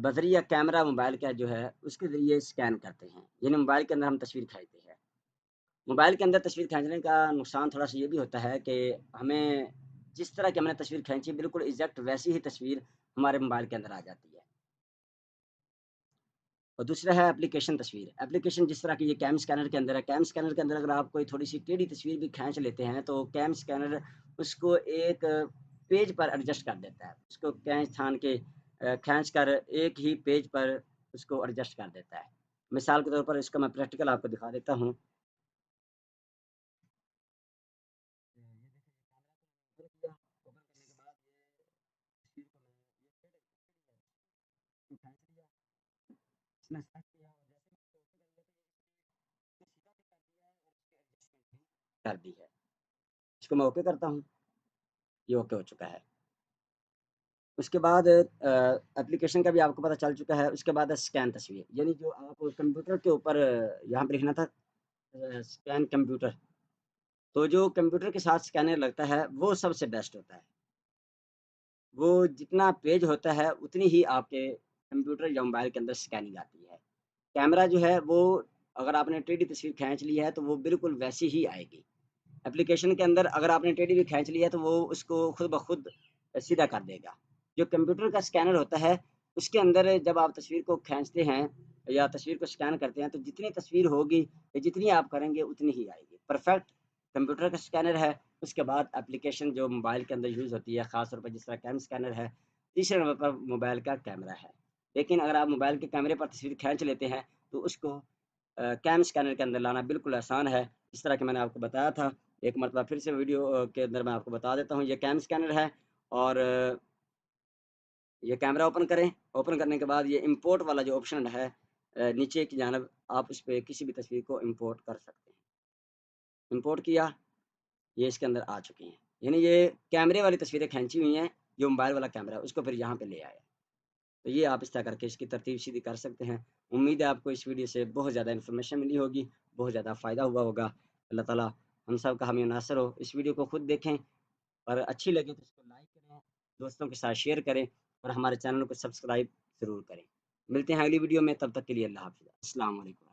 Speaker 1: बज़रिया कैमरा मोबाइल का जो है उसके ज़रिए स्कैन करते हैं, यानी मोबाइल के अंदर हम तस्वीर खींचते हैं। मोबाइल के अंदर तस्वीर खींचने का नुकसान थोड़ा-सा ये भी होता है कि हमें जिस तरह की हमने तस्वीर खींची बिल्कुल एग्ज़ैक्ट वैसी ही तस्वीर हमारे मोबाइल के अंदर आ जाती है। और दूसरा है एप्लीकेशन तस्वीर। एप्लीकेशन जिस तरह की ये कैम स्कैनर के अंदर है, कैम स्कैनर के अंदर अगर आप कोई थोड़ी-सी टेढ़ी तस्वीर भी खींच लेते हैं, तो कैम स्कैनर उसको एक पेज पर एडजस्ट कर देता है। उसको खींच थान के खींच कर एक ही पेज पर उसको एडजस्ट कर देता है। मिसाल के तौर पर इसका मैं प्रैक्टिकल आपको दिखा देता हूँ। ये देखिए कैमरा को ओपन करने के बाद ये तस्वीर को मैंने ये टेढ़ी खींच लिया, इसमें सेट किया और जैसे मैं इसको ओपन करूँगा तो ये सीधा भी कर दिया है और इसकी एडजस्टमेंट भी कर दी है। इसको मैं ओके करता हूँ, ये ओके हो चुका है। उसके बाद एप्लीकेशन का भी आपको पता चल चुका है, उसके बाद है स्कैन तस्वीर, यानी जो आप कंप्यूटर के ऊपर यहाँ पे लिखना था स्कैन कंप्यूटर, तो जो कंप्यूटर के साथ स्कैनर लगता है, वो सबसे बेस्ट होता है। वो जितना पेज होता है, उतनी ही आपके कंप्यूटर या मोबाइल के अंदर स्कैनिंग आती है। कैमरा जो है वो अगर आपने टेढ़ी तस्वीर खींच ली है, तो वो बिल्कुल वैसी ही आएगी। एप्लीकेशन के अंदर अगर आपने टेढ़ी भी खींच ली है, तो वो उसको खुद ब खुद सीधा कर देगा। जो कंप्यूटर का स्कैनर होता है, उसके अंदर जब आप तस्वीर को खींचते हैं या तस्वीर को स्कैन करते हैं, तो जितनी तस्वीर होगी या जितनी आप करेंगे, उतनी ही आएगी। परफेक्ट कंप्यूटर का स्कैनर है, उसके बाद एप्लीकेशन जो मोबाइल के अंदर यूज़ होती है, ख़ास तौर पर जिस तरह कैम स्कैनर है, तीसरे नंबर पर मोबाइल का कैमरा है। लेकिन अगर आप मोबाइल के कैमरे पर तस्वीर खींच लेते हैं, तो उसको कैम स्कैनर के अंदर लाना बिल्कुल आसान है। जिस तरह कि मैंने आपको बताया था, एक मरतबा फिर से वीडियो के अंदर मैं आपको बता देता हूँ, ये कैम स्कैनर है और ये कैमरा ओपन करें, ओपन करने के बाद ये इम्पोर्ट वाला जो ऑप्शन है नीचे की जानिब आप उस पे किसी भी तस्वीर को इम्पोर्ट कर सकते हैं। इम्पोर्ट किया, ये इसके अंदर आ चुकी हैं। यानी ये कैमरे वाली तस्वीरें खींची हुई हैं, जो मोबाइल वाला कैमरा है, उसको फिर यहाँ पे ले आया। तो ये आप इस तरह करके इसकी तरतीब सीधी कर सकते हैं। उम्मीद है आपको इस वीडियो से बहुत ज़्यादा इन्फॉर्मेशन मिली होगी, बहुत ज़्यादा फ़ायदा हुआ होगा। अल्लाह ताला हम सब का हमें नासिर हो। इस वीडियो को खुद देखें और अच्छी लगे तो इसको लाइक करें, दोस्तों के साथ शेयर करें और हमारे चैनल को सब्सक्राइब ज़रूर करें। मिलते हैं अगली वीडियो में, तब तक के लिए अल्लाह हाफ़िज़। अस्सलाम वालेकुम।